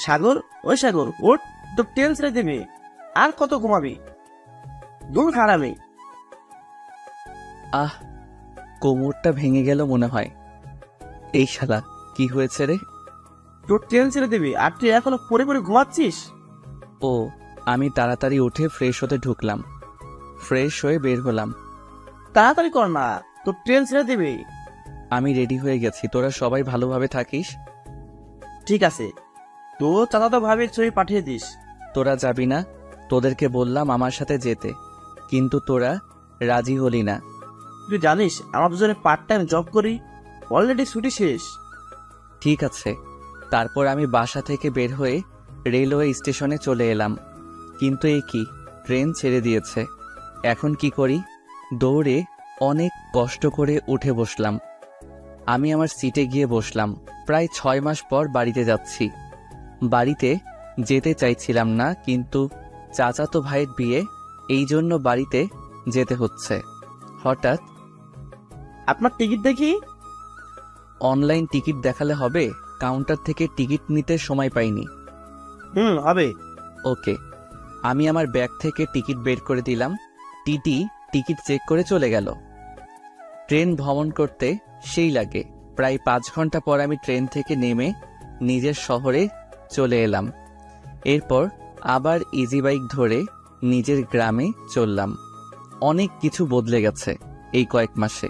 সাগর, ওই সাগর ওঠ, তো ট্রেন ছেড়ে দেবে। আর কত ঘুমাবি? দূর খারাপে। আহ, কোমরটা ভেঙে গেল মনে হয়। এই শালা, কি হয়েছে রে? তোর ট্রেন ছেড়ে দেবে আর তুই এখনো পরে পরে ঘুমাচ্ছিস? ও, আমি তাড়াতাড়ি উঠে ফ্রেশ হতে ঢুকলাম। ফ্রেশ হয়ে বের হলাম। তাড়াতাড়ি কর না, তোর ট্রেন ছেড়ে দেবে। আমি রেডি হয়ে গেছি, তোরা সবাই ভালোভাবে থাকিস। ঠিক আছে, তো চাচাতো ভাবির ছবি পাঠিয়ে দিস। তোরা যাবি না? তোদেরকে বললাম আমার সাথে যেতে, কিন্তু তোরা রাজি হলি না। তুই জানিস আমরা দুজনে পার্ট টাইম জব করি, অলরেডি ছুটি শেষ। ঠিক আছে। তারপর আমি বাসা থেকে বের হয়ে রেলওয়ে স্টেশনে চলে এলাম। কিন্তু এই কি, ট্রেন ছেড়ে দিয়েছে। এখন কি করি? দৌড়ে অনেক কষ্ট করে উঠে বসলাম। আমি আমার সিটে গিয়ে বসলাম। প্রায় 6 মাস পর বাড়িতে যাচ্ছি। বাড়িতে যেতে চাইছিলাম না, কিন্তু চাচাতো ভাইয়ের বিয়ে, এই জন্য বাড়িতে যেতে হচ্ছে। হঠাৎ আপনার টিকিট দেখি। অনলাইন টিকিট দেখালে হবে? কাউন্টার থেকে টিকিট নিতে সময় পাইনি। হবে। ওকে। আমি আমার ব্যাগ থেকে টিকিট বের করে দিলাম। টিটি টিকিট চেক করে চলে গেল। ট্রেন ভ্রমণ করতে সেই লাগে। প্রায় 5 ঘন্টা পর আমি ট্রেন থেকে নেমে নিজের শহরে চলে এলাম। এরপর আবার ইজি বাইক ধরে নিজের গ্রামে চললাম। অনেক কিছু বদলে গেছে এই কয়েক মাসে।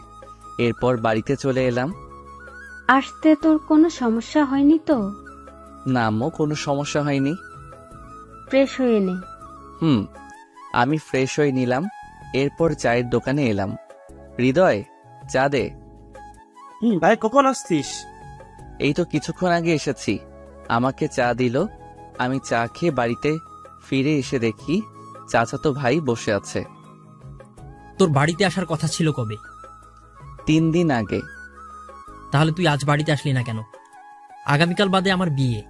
এরপর বাড়িতে চলে এলাম। আসতে তোর কোনো সমস্যা হয়নি তো? না আম্মু, কোনো সমস্যা হয়নি। ফ্রেশ হয়ে নে। আমি ফ্রেশ হয়ে নিলাম। এরপর চায়ের দোকানে এলাম। হৃদয়, চা দে। ভাই কখন আসছিস? এই তো কিছুক্ষণ আগে এসেছি। আমাকে চা দিল। আমি চা খেয়ে বাড়িতে ফিরে এসে দেখি চাচাতো ভাই বসে আছে। তোর বাড়িতে আসার কথা ছিল কবে? 3 দিন আগে। তাহলে তুই আজ বাড়িতে আসলি না কেন? আগামীকাল বাদে আমার বিয়ে।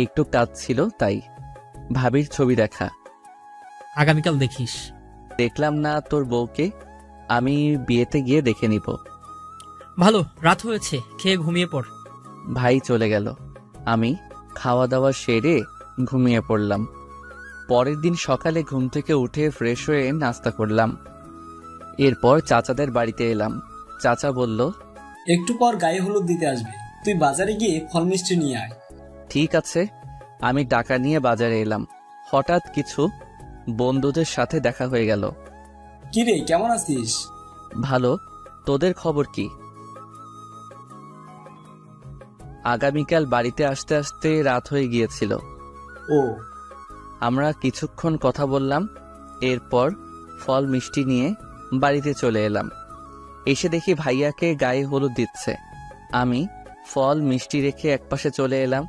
একটু কাজ ছিল তাই। ভাবির ছবি দেখা। আগামীকাল দেখিস। দেখলাম না তোর বউকে। আমি বিয়েতে গিয়ে দেখে নিব। ভালো, রাত হয়েছে, খেয়ে ঘুমিয়ে পড়। ভাই চলে গেল। আমি খাওয়া দাওয়া সেরে ঘুমিয়ে পড়লাম। পরের দিন সকালে ঘুম থেকে উঠে ফ্রেশ হয়ে নাস্তা করলাম। এরপর চাচাদের বাড়িতে এলাম। চাচা বলল, একটু পর গায়ে হলুদ দিতে আসবে, তুই বাজারে গিয়ে ফল মিষ্টি নিয়ে আয়। ঠিক আছে। আমি টাকা নিয়ে বাজারে এলাম। হঠাৎ কিছু বন্ধুদের সাথে দেখা হয়ে গেল। কি রে, কেমন আছিস? ভালো। তোদের খবর কি? আগামীকাল বাড়িতে আসতে আসতে রাত হয়ে গিয়েছিল। ও। আমরা কিছুক্ষণ কথা বললাম। এরপর ফল মিষ্টি নিয়ে বাড়িতে চলে এলাম। এসে দেখি ভাইয়াকে গায়ে হলুদ দিচ্ছে। আমি ফল মিষ্টি রেখে একপাশে চলে এলাম,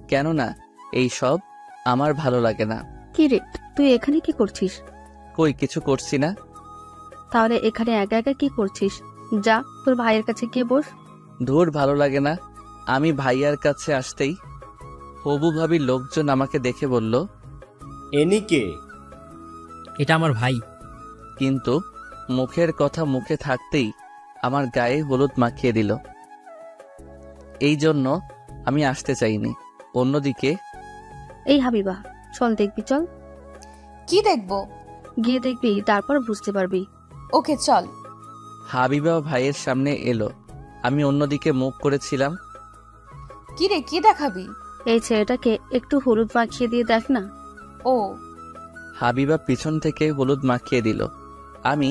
কেননা এই সব আমার ভালো লাগে না। কি রে, তুই এখানে কি করছিস? কই, কিছু করছি না। তাহলে এখানে একা একা কি করছিস? যা, তোর ভাইয়ের কাছে গিয়ে বস। ধুর, ভালো লাগে না। আমি ভাইয়ার কাছে আসতেই হবু ভাবির লোকজন আমাকে দেখে বলল, এনি কে? এটা আমার ভাই। কিন্তু মুখের কথা মুখে থাকতেই আমার গায়ে হলুদ মাখিয়ে দিল। এই জন্য আমি আসতে চাইনি। অন্যদিকে, এই হাবিবা, চল দেখবি, চল। কি দেখবো? গিয়ে দেখবি, তারপর বুঝতে পারবি। ওকে চল। হাবিবা ভাইয়ের সামনে এলো। আমি অন্যদিকে মুখ করেছিলাম। কি রে, কি দেখাবি? এই ছেলেটাকে একটু হলুদ মাখিয়ে দিয়ে দেখ না। ও। হাবিবা পিছন থেকে হলুদ মাখিয়ে দিল। আমি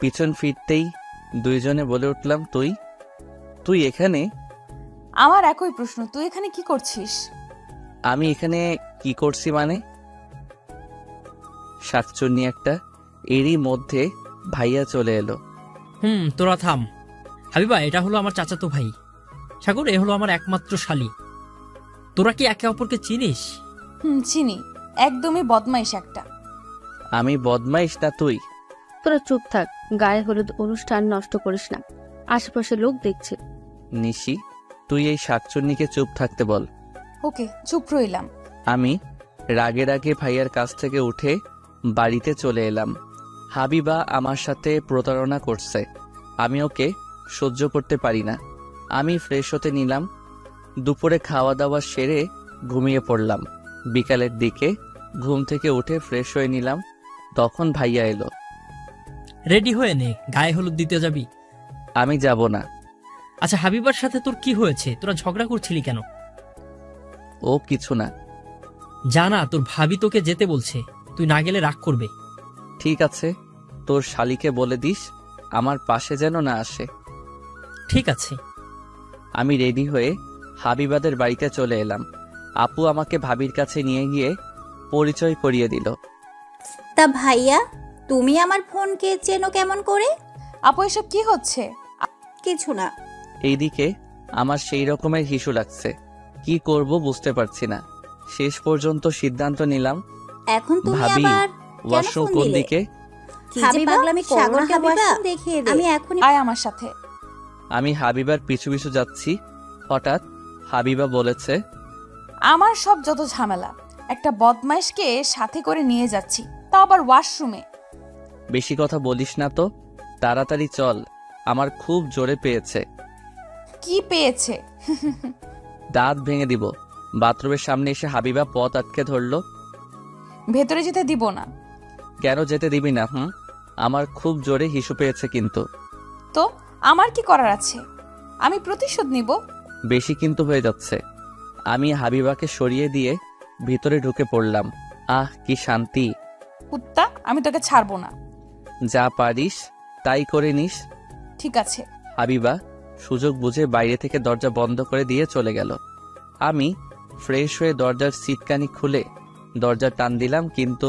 পিছন ফিরতেই দুইজনে বলে উঠলাম, তুই তুই এখানে? আমার একই প্রশ্ন, তুই এখানে কি করছিস? আমি এখানে কি করছি মানে? শাকচুন্নি একটা। এরই মধ্যে ভাইয়া চলে এলো। তোরা থাম। হাবিবা, এটা হলো আমার চাচাতো ভাই। সাগর, এ হলো আমার একমাত্র শালী। তোরা কি একে অপরকে চিনিস? চিনি। একদমই বদমাইশ একটা। আমি বদমাইশ না তুই? তোরা চুপ থাক, গায়ে হলুদ অনুষ্ঠান নষ্ট করিস না, আশেপাশে লোক দেখছে। নিশি, তুই এই শাকচুন্নিকে চুপ থাকতে বল। ওকে, চুপ রইলাম। আমি রাগে রাগে ভাইয়ার কাছ থেকে উঠে বাড়িতে চলে এলাম। হাবিবা আমার সাথে প্রতারণা করছে। আমি ওকে সহ্য করতে পারি না। আমি ফ্রেশ হতে নিলাম। দুপুরে খাওয়া দাওয়া সেরে ঘুমিয়ে পড়লাম। বিকালের দিকে ঘুম থেকে উঠে ফ্রেশ হয়ে নিলাম, তখন ভাইয়া এলো। রেডি হয়ে নে, গায়ে হলুদ দিতে যাবি। আমি যাব না। আচ্ছা, হাবিবার সাথে তোর কি হয়েছে? তোরা ঝগড়া করছিলি কেন? ও কিছু না। জানা, তোর ভাবি তোকে যেতে বলছে, তুই না গেলে রাগ করবে। ঠিক আছে, তোর শালিকে বলে দিস আমার পাশে যেন না আসে। ঠিক আছে। আমি রেডি হয়ে হাবিবাদের বাড়িতে চলে এলাম। আপু আমাকে ভাবির কাছে নিয়ে গিয়ে পরিচয় করিয়ে দিল। তা ভাইয়া, তুমি আমার ফোনকে চেনো কেমন করে? আপু এসব কি হচ্ছে? কিছু না। এইদিকে আমার সেই রকমের হিসু লাগছে, কি করব বুঝতে পারছি না। শেষ পর্যন্ত সিদ্ধান্ত নিলাম, এখন তুমি ভাবি আবার কেন ওয়াশরুম ফোন কোন দিলে? দিকে? কি যে পাগলামি করো না হাবিবা, দেখিয়ে দে। আমি এখনই আয় আমার সাথে। আমি হাবিবার পিছু পিছু যাচ্ছি। হঠাৎ হাবিবা বলেছে, আমার সব যত ঝামেলা, একটা বদমাইশকে সাথে করে নিয়ে যাচ্ছি, তাও আবার ওয়াশরুমে। বেশি কথা বলিস না তো, তাড়াতাড়ি চল, আমার খুব জোরে পেয়েছে। কি পেয়েছে? দাঁত ভেঙে দিব। বাথরুমের সামনে এসে হাবিবা পথ আটকে ধরলো। ভেতরে যেতে দিব না। কেন যেতে দিবি না? আমার খুব জোরে হিসু পেয়েছে কিন্তু। তো আমার কি করার আছে? আমি প্রতিশোধ নিব। বেশি কিন্তু হয়ে যাচ্ছে। আমি হাবিবাকে সরিয়ে দিয়ে ভিতরে ঢুকে পড়লাম। আহ কি শান্তি। কুত্তা, আমি তোকে ছাড়বো না। যা পারিস তাই করে নিস। ঠিক আছে। হাবিবা সুযোগ বুঝে বাইরে থেকে দরজা বন্ধ করে দিয়ে চলে গেল। আমি ফ্রেশ হয়ে দরজার সিটকানি খুলে দরজা টান দিলাম, কিন্তু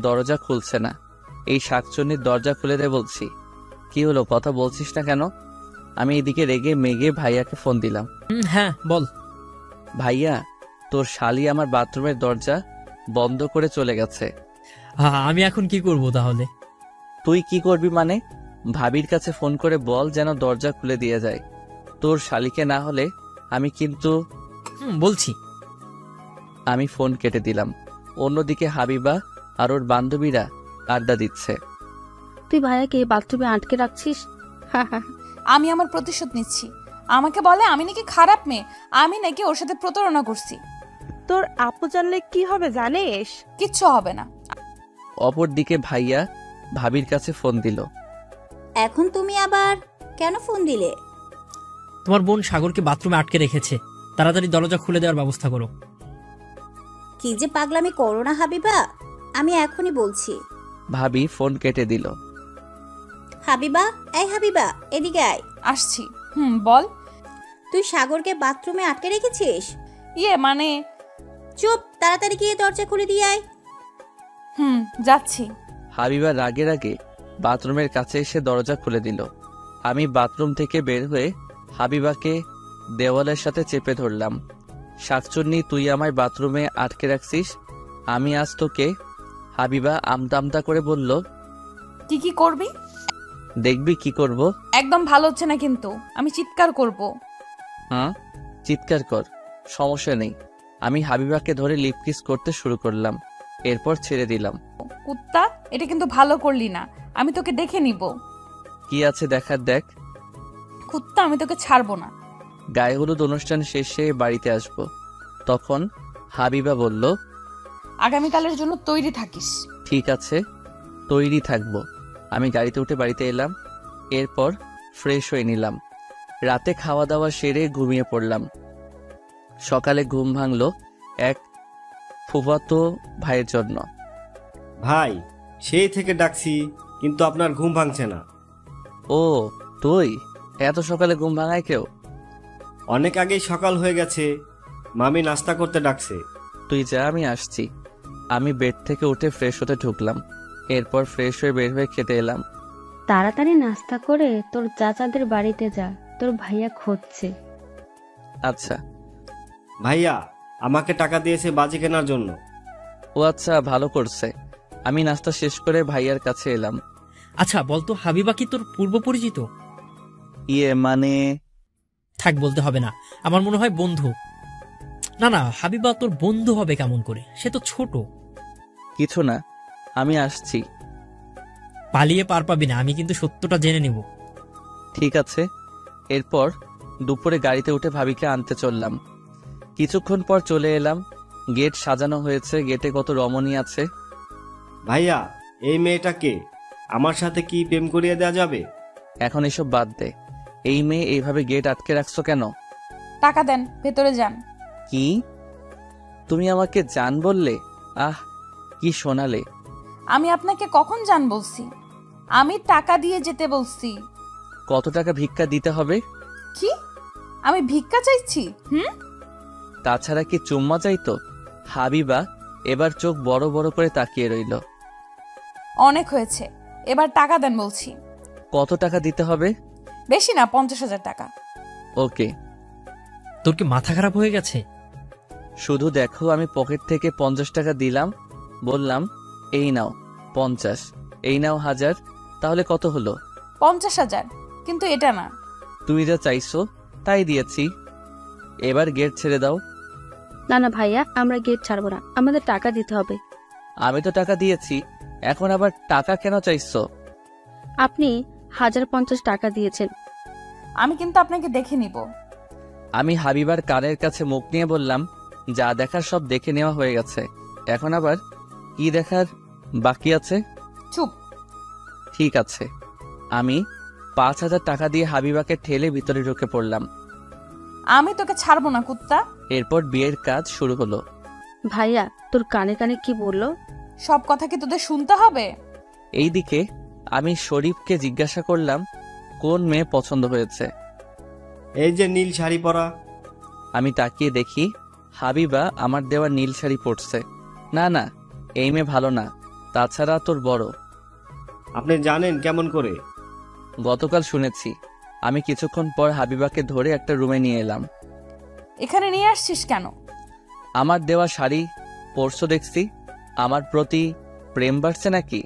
দরজা খুলছে না। এই শাকচুন্নির দরজা খুলে দে বলছি। কি হলো, কথা বলছিস না কেন? আমি এদিকে রেগে মেগে ভাইয়াকে ফোন দিলাম। হ্যাঁ বল। ভাইয়া, তোর শালি আমার বাথরুমের দরজা বন্ধ করে চলে গেছে। আমি এখন কি করব তাহলে? তুই কি করবি মানে? ভাবির কাছে ফোন করে বল যেন দরজা খুলে দিয়ে যায়। তোর শালিকে না হলে আমি কিন্তু। বলছি। আমি ফোন কেটে দিলাম। অন্যদিকে হাবিবা আর ওর বান্ধবীরা আড্ডা দিচ্ছে। তুই ভাইয়াকে বাথরুমে আটকে রাখছিস? আমি আমার প্রতিশোধ নিচ্ছি। আমাকে বলে আমি নাকি খারাপ মেয়ে, আমি নাকি ওর সাথে প্রতারণা করছি। তোর আপু জানলে কি হবে জানিস? কিচ্ছু হবে না। অপর দিকে ভাইয়া ভাবির কাছে ফোন দিল। এখন তুমি আবার কেন ফোন দিলে? তোমার বোন সাগরকে বাথরুমে আটকে রেখেছে, তাড়াতাড়ি দরজা খুলে দেওয়ার ব্যবস্থা করো। কি যে পাগলামি করো না হাবিবা, আমি এখনই বলছি। ভাবি ফোন কেটে দিল। হাবিবা, এই হাবিবা, এদিকে আয়। আসছি। বল। তুই সাগরকে বাথরুমে আটকে রেখেছিস? মানে? চুপ, তাড়াতাড়ি গিয়ে দরজা খুলে দিয়ে আয়। যাচ্ছি। হাবিবা রাগে রাগে বাথরুমের কাছে এসে দরজা খুলে দিল। আমি বাথরুম থেকে বের হয়ে হাবিবাকে দেওয়ালের সাথে চেপে ধরলাম। শাকচুন্নি, তুই আমায় বাথরুমে আটকে রাখছিস, আমি আজ তোকে। হাবিবা আমতা আমতা করে বলল, কি করবি? দেখবি কি করব। একদম ভালো হচ্ছে না কিন্তু, আমি চিৎকার করব। চিৎকার কর, সমস্যা নেই। আমি হাবিবাকে ধরে লিপ কিস করতে শুরু করলাম, এরপর ছেড়ে দিলাম। কুত্তা, এটা কিন্তু ভালো করলি না, আমি তোকে দেখে নিব। কি আছে দেখার দেখ। কুত্তা, আমি তোকে ছাড়বো না। গায়ে হলুদ অনুষ্ঠান শেষে বাড়িতে আসব। তখন হাবিবা বলল, আগামীকালের জন্য তৈরি থাকিস। ঠিক আছে, তৈরি থাকবো। আমি গাড়িতে উঠে বাড়িতে এলাম, এরপর ফ্রেশ হয়ে নিলাম। রাতে খাওয়া দাওয়া সেরে ঘুমিয়ে পড়লাম। সকালে ঘুম ভাঙলো এক ফুফাতো ভাইয়ের জন্য। ভাই, সেই থেকে ডাকছি কিন্তু আপনার ঘুম ভাঙছে না। ও তুই? এত সকালে ঘুম ভাঙায় কেউ? অনেক আগেই সকাল হয়ে গেছে, মামি নাস্তা করতে ডাকছে। তুই যা, আমি আসছি। আমি বেড থেকে উঠে ফ্রেশ হতে ঢুকলাম, এরপর ফ্রেশ হয়ে বের হয়ে খেতে এলাম। তাড়াতাড়ি নাস্তা করে তোর চাচাদের বাড়িতে যা, তোর ভাইয়া খুঁজছে। আচ্ছা। ভাইয়া আমাকে টাকা দিয়েছে বাজি কেনার জন্য। ও আচ্ছা, ভালো করছে। আমি নাস্তা শেষ করে ভাইয়ার কাছে এলাম। আচ্ছা বলতো, হাবিবা কি তোর পূর্ব পরিচিত? মানে? থাক, বলতে হবে না, আমার মনে হয় বন্ধু। না, হাবিবা তোর বন্ধু হবে কেমন করে? সে তো ছোট। কিছু না, আমি আসছি। পালিয়ে পার পাবি না, আমি কিন্তু সত্যটা জেনে নিব। ঠিক আছে, এরপর দুপুরে গাড়িতে উঠে ভাবিকে আনতে চললাম। কিছুক্ষণ পর চলে এলাম। গেট সাজানো হয়েছে, গেটে কত রমণী আছে। ভাইয়া, এই মেয়েটাকে আমার সাথে কি প্রেম করিয়ে দেওয়া যাবে? এখন এসব বাদ দে। এই মেয়ে এইভাবে গেট আটকে রাখছো কেন? টাকা দেন, ভেতরে যান। কি? তুমি আমাকে জান বললে? আহ, কি শোনালে। আমি আপনাকে কখন জান বলছি? আমি টাকা দিয়ে যেতে বলছি। কত টাকা ভিক্ষা দিতে হবে? কি? আমি ভিক্ষা চাইছি? তাছাড়া কি চুম্মা চাইতো? হাবিবা এবার চোখ বড় বড় করে তাকিয়ে রইল। অনেক হয়েছে, এবার টাকা দেন বলছি। কত টাকা দিতে হবে? বেশি না, 50,000 টাকা। ওকে। তোর কি মাথা খারাপ হয়ে গেছে? শুধু দেখো, আমি পকেট থেকে 50 টাকা দিলাম, বললাম এই নাও 50, এই নাও 1000, তাহলে কত হলো? 50,000, কিন্তু এটা না। তুমি যা চাইছো তাই দিয়েছি, এবার গেট ছেড়ে দাও। না না ভাইয়া, আমরা গেট ছাড়বো না, আমাদের টাকা দিতে হবে। আমি তো টাকা দিয়েছি, এখন আবার টাকা কেন চাইছো? আপনি 1050 টাকা দিয়েছেন। আমি কিন্তু আপনাকে দেখে নিব। আমি হাবিবার কানের কাছে মুখ নিয়ে বললাম, যা দেখার সব দেখে নেওয়া হয়ে গেছে, এখন আবার কি দেখার বাকি আছে? চুপ। ঠিক আছে। আমি 5000 টাকা দিয়ে হাবিবাকে ঠেলে ভিতরে ঢুকে পড়লাম। আমি তোকে ছাড়বো না কুত্তা। এরপর বিয়ের কাজ শুরু হলো। ভাইয়া, তোর কানে কানে কি বললো? সব কথা কি তোদের শুনতে হবে? এইদিকে আমি শরীফকে জিজ্ঞাসা করলাম, কোন মেয়ে পছন্দ হয়েছে? এই যে নীল শাড়ি পরা। আমি তাকিয়ে দেখি হাবিবা আমার দেওয়া নীল শাড়ি পরছে। না না, এই মেয়ে ভালো না, তাছাড়া তোর বড়। আপনি জানেন কেমন করে? গতকাল শুনেছি। আমি কিছুক্ষণ পর হাবিবাকে ধরে একটা রুমে নিয়ে এলাম। এখানে নিয়ে আসছিস কেন? আমার দেওয়া শাড়ি পরছো দেখছি, আমার প্রতি প্রেম বাড়ছে নাকি?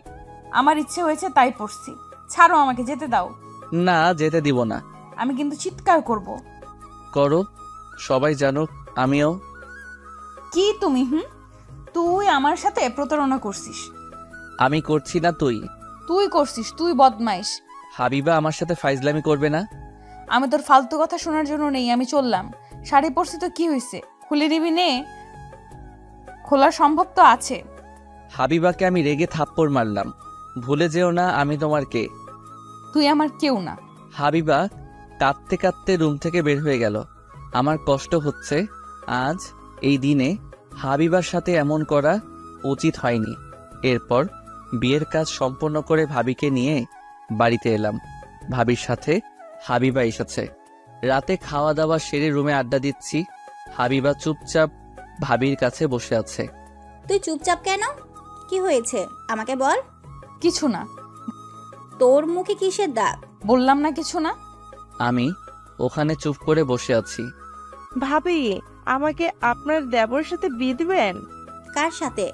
আমার ইচ্ছে হয়েছে তাই পড়ছি। ছাড়ো, আমাকে যেতে দাও। না, যেতে দিব না। আমি কিন্তু চিৎকার করব। করো, সবাই জানুক আমিও। কি তুমি? তুই আমার সাথে প্রতারণা করছিস। আমি করছি না, তুই করছিস, তুই বদমাইশ। হাবিবা আমার সাথে ফাইজলামি করবে না। আমি তোর ফালতু কথা শোনার জন্য নেই, আমি চললাম। শাড়ি পরছি তো কি হয়েছে, খুলে নিবি নে। খোলা সম্ভব তো আছে। হাবিবাকে আমি রেগে থাপ্পড় মারলাম। ভুলে যেও না আমি তোমার কে। তুই আমার কেউ না। হাবিবা কাঁদতে কাঁদতে রুম থেকে বের হয়ে গেল। আমার কষ্ট হচ্ছে, আজ এই দিনে হাবিবার সাথে এমন করা উচিত হয়নি। এরপর বিয়ের কাজ সম্পন্ন করে ভাবিকে নিয়ে বাড়িতে এলাম। ভাবির সাথে হাবিবা এসেছে। রাতে খাওয়া দাওয়া সেরে রুমে আড্ডা দিচ্ছি। হাবিবা চুপচাপ ভাবির কাছে বসে আছে। তুই চুপচাপ কেন? কি হয়েছে আমাকে বল। কিছু না। তোর মুখে কিসের দাগ? বললাম না কিছু না। আমি ওখানে চুপ করে বসে আছি। ভাবি, আমাকে আপনার দেবর সাথে বিয়ে দিবেন? কার সাথে?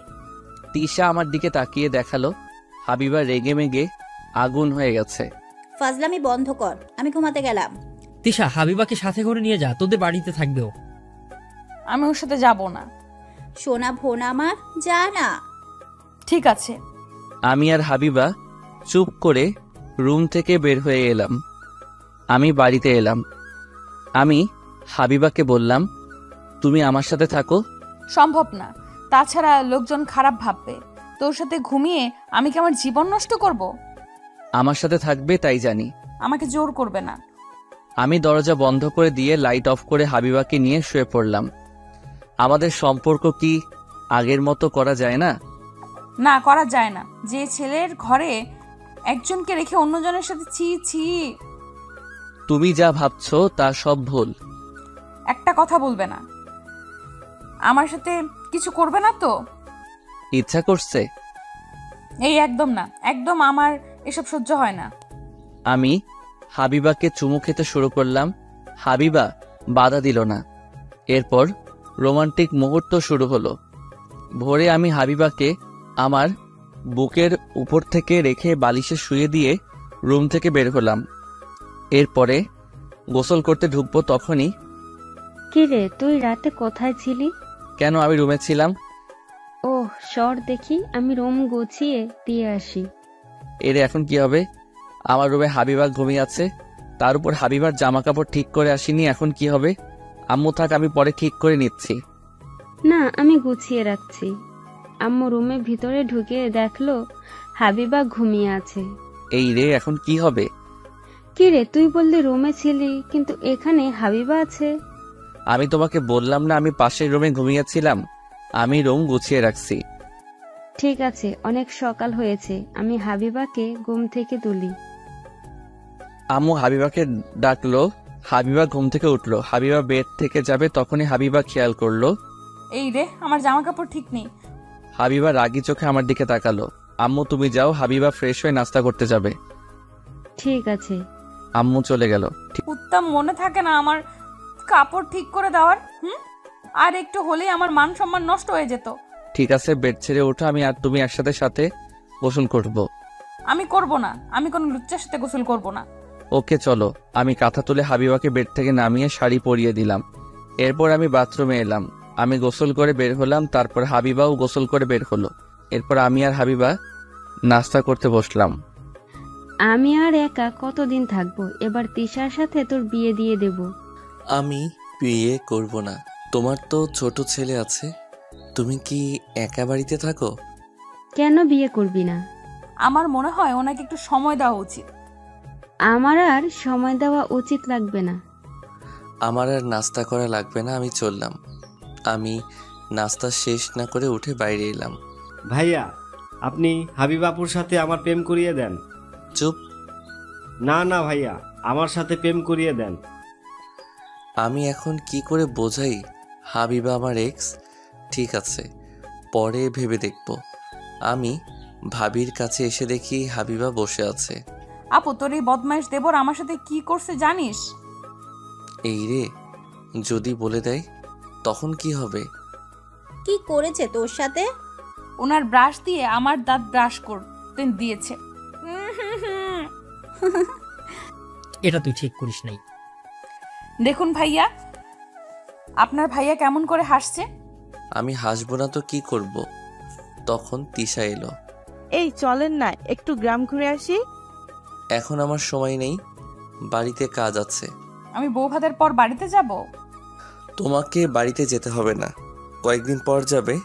তিশা আমার দিকে তাকিয়ে দেখালো। হাবিবা রেগে মেগে আগুন হয়ে গেছে। ফাজলামি বন্ধ কর, আমি ঘুমাতে গেলাম। তিশা, হাবিবাকে সাথে করে নিয়ে যা, তোদের বাড়িতে থাকবেও। আমি ওর সাথে যাব না। সোনা ভোনা আমার, যা না। ঠিক আছে। আমি আর হাবিবা চুপ করে রুম থেকে বের হয়ে এলাম। আমি বাড়িতে এলাম। আমি হাবিবাকে বললাম, তুমি আমার সাথে থাকো। সম্ভব না, তাছাড়া লোকজন খারাপ ভাববে। তোর সাথে ঘুমিয়ে আমি কি আমার জীবন নষ্ট করব? আমার সাথে থাকবে তাই জানি। আমাকে জোর করবে না। আমি দরজা বন্ধ করে দিয়ে লাইট অফ করে হাবিবাকে নিয়ে শুয়ে পড়লাম। আমাদের সম্পর্ক কি আগের মতো করা যায় না? না, করা যায় না। যে ছেলের ঘরে একজনকে রেখে অন্যজনের সাথে ছি ছি। তুমি যা ভাবছো তা সব ভুল। একটা কথা বলবে না। আমার সাথে কিছু করবে না তো? ইচ্ছা করছে? এই একদম না, একদম আমার এসব সহ্য হয় না। আমি হাবিবাকে চুমু খেতে শুরু করলাম। হাবিবা বাধা দিল না। এরপর রোমান্টিক মুহূর্ত শুরু হলো। ভোরে আমি হাবিবাকে আমার বুকের উপর থেকে রেখে বালিশে শুয়ে দিয়ে রুম থেকে বের হলাম। এরপরে গোসল করতে ঢুকবো, তখনই কি রে, তুই রাতে কোথায় ছিলি? কেন, আমি রুমে ছিলাম। ওহ, সর দেখি, আমি রুম গুছিয়ে দিয়ে আসি। এর এখন কি হবে? আমার রুমে হাবিবা ঘুমিয়ে আছে, তার উপর হাবিবার জামা কাপড় ঠিক করে আসিনি, এখন কি হবে? আম্মু থাক, আমি পরে ঠিক করে নিচ্ছি। না, আমি গুছিয়ে রাখছি। আম্মু রুমের ভিতরে ঢুকে দেখলো হাবিবা ঘুমিয়ে আছে। এই রে, এখন কি হবে? কি রে, তুই বললি রুমে ছিলি, কিন্তু এখানে হাবিবা আছে। আমি তোমাকে বললাম না আমি পাশের রুমে ঘুমিয়েছিলাম? আমি রুম গুছিয়ে রাখছি। ঠিক আছে, অনেক সকাল হয়েছে, আমি হাবিবাকে ঘুম থেকে তুলি। আম্মু হাবিবাকে ডাকলো। হাবিবা ঘুম থেকে উঠলো। হাবিবা বেড থেকে যাবে, তখনই হাবিবা খেয়াল করলো এই রে, আমার জামা কাপড় ঠিক নেই। হাবিবা রাগী চোখে আমার দিকে তাকালো। আম্মু তুমি যাও, হাবিবা ফ্রেশ হয়ে নাস্তা করতে যাবে। ঠিক আছে। আম্মু চলে গেল। উত্তম মনে থাকে না আমার কাপড় ঠিক করে দেওয়ার? আর একটু হলেই আমার মান সম্মান নষ্ট হয়ে যেত। ঠিক আছে, বেড ছেড়ে ওঠো, আমি আর তুমি একসাথে সাথে গোসল করব। আমি করব না, আমি কোনো লুচ্চার সাথে গোসল করব না। ওকে চলো। আমি কাঁথা তুলে হাবিবাকে বেড থেকে নামিয়ে শাড়ি পরিয়ে দিলাম। এরপর আমি বাথরুমে এলাম। আমি গোসল করে বের হলাম, তারপর হাবিবাও গোসল করে বের হলো। এরপর আমি আর হাবিবা নাস্তা করতে বসলাম। আমি আর একা কতদিন থাকবো? এবার তিশার সাথে তোর বিয়ে দিয়ে দেব। আমি বিয়ে করব না। তোমার তো ছোট ছেলে আছে, তুমি কি একা বাড়িতে থাকো? কেন বিয়ে করবি না? আমার মনে হয় ওনাকে একটু সময় দেওয়া উচিত। আমার আর সময় দেওয়া উচিত লাগবে না। আমার আর নাস্তা করা লাগবে না, আমি চললাম। আমি নাস্তা শেষ না করে উঠে বাইরে এলাম। ভাইয়া, আপনি হাবিবাপুর সাথে আমার প্রেম করিয়ে দেন। চুপ। না না ভাইয়া, আমার সাথে প্রেম করিয়ে দেন। আমি এখন কি করে বোঝাই হাবিবা আমার এক্স? ঠিক আছে, পরে ভেবে দেখব। আমি ভাবির কাছে এসে দেখি হাবিবা বসে আছে। আপু, তোর এই বদমাইশ দেবর আমার সাথে কি করছে জানিস? এই রে, যদি বলে দেয় তখন কি হবে? কি করেছে তোর সাথে? ওনার ব্রাশ দিয়ে আমার দাঁত ব্রাশ করতে দিয়েছে। এটা তুই ঠিক করিস নাই। দেখুন ভাইয়া, আপনার ভাইয়া কেমন করে হাসছে। আমি হাসবো না তো কি করব? তখন তিশা এলো। এই চলেন না, একটু গ্রাম ঘুরে আসি। এখন আমার সময় নেই, বাড়িতে কাজ আছে। আমি বউ ভাতের পর বাড়িতে যাব? তোমাকে বাড়িতে যেতে হবে না, কয়েকদিন পর যাবে।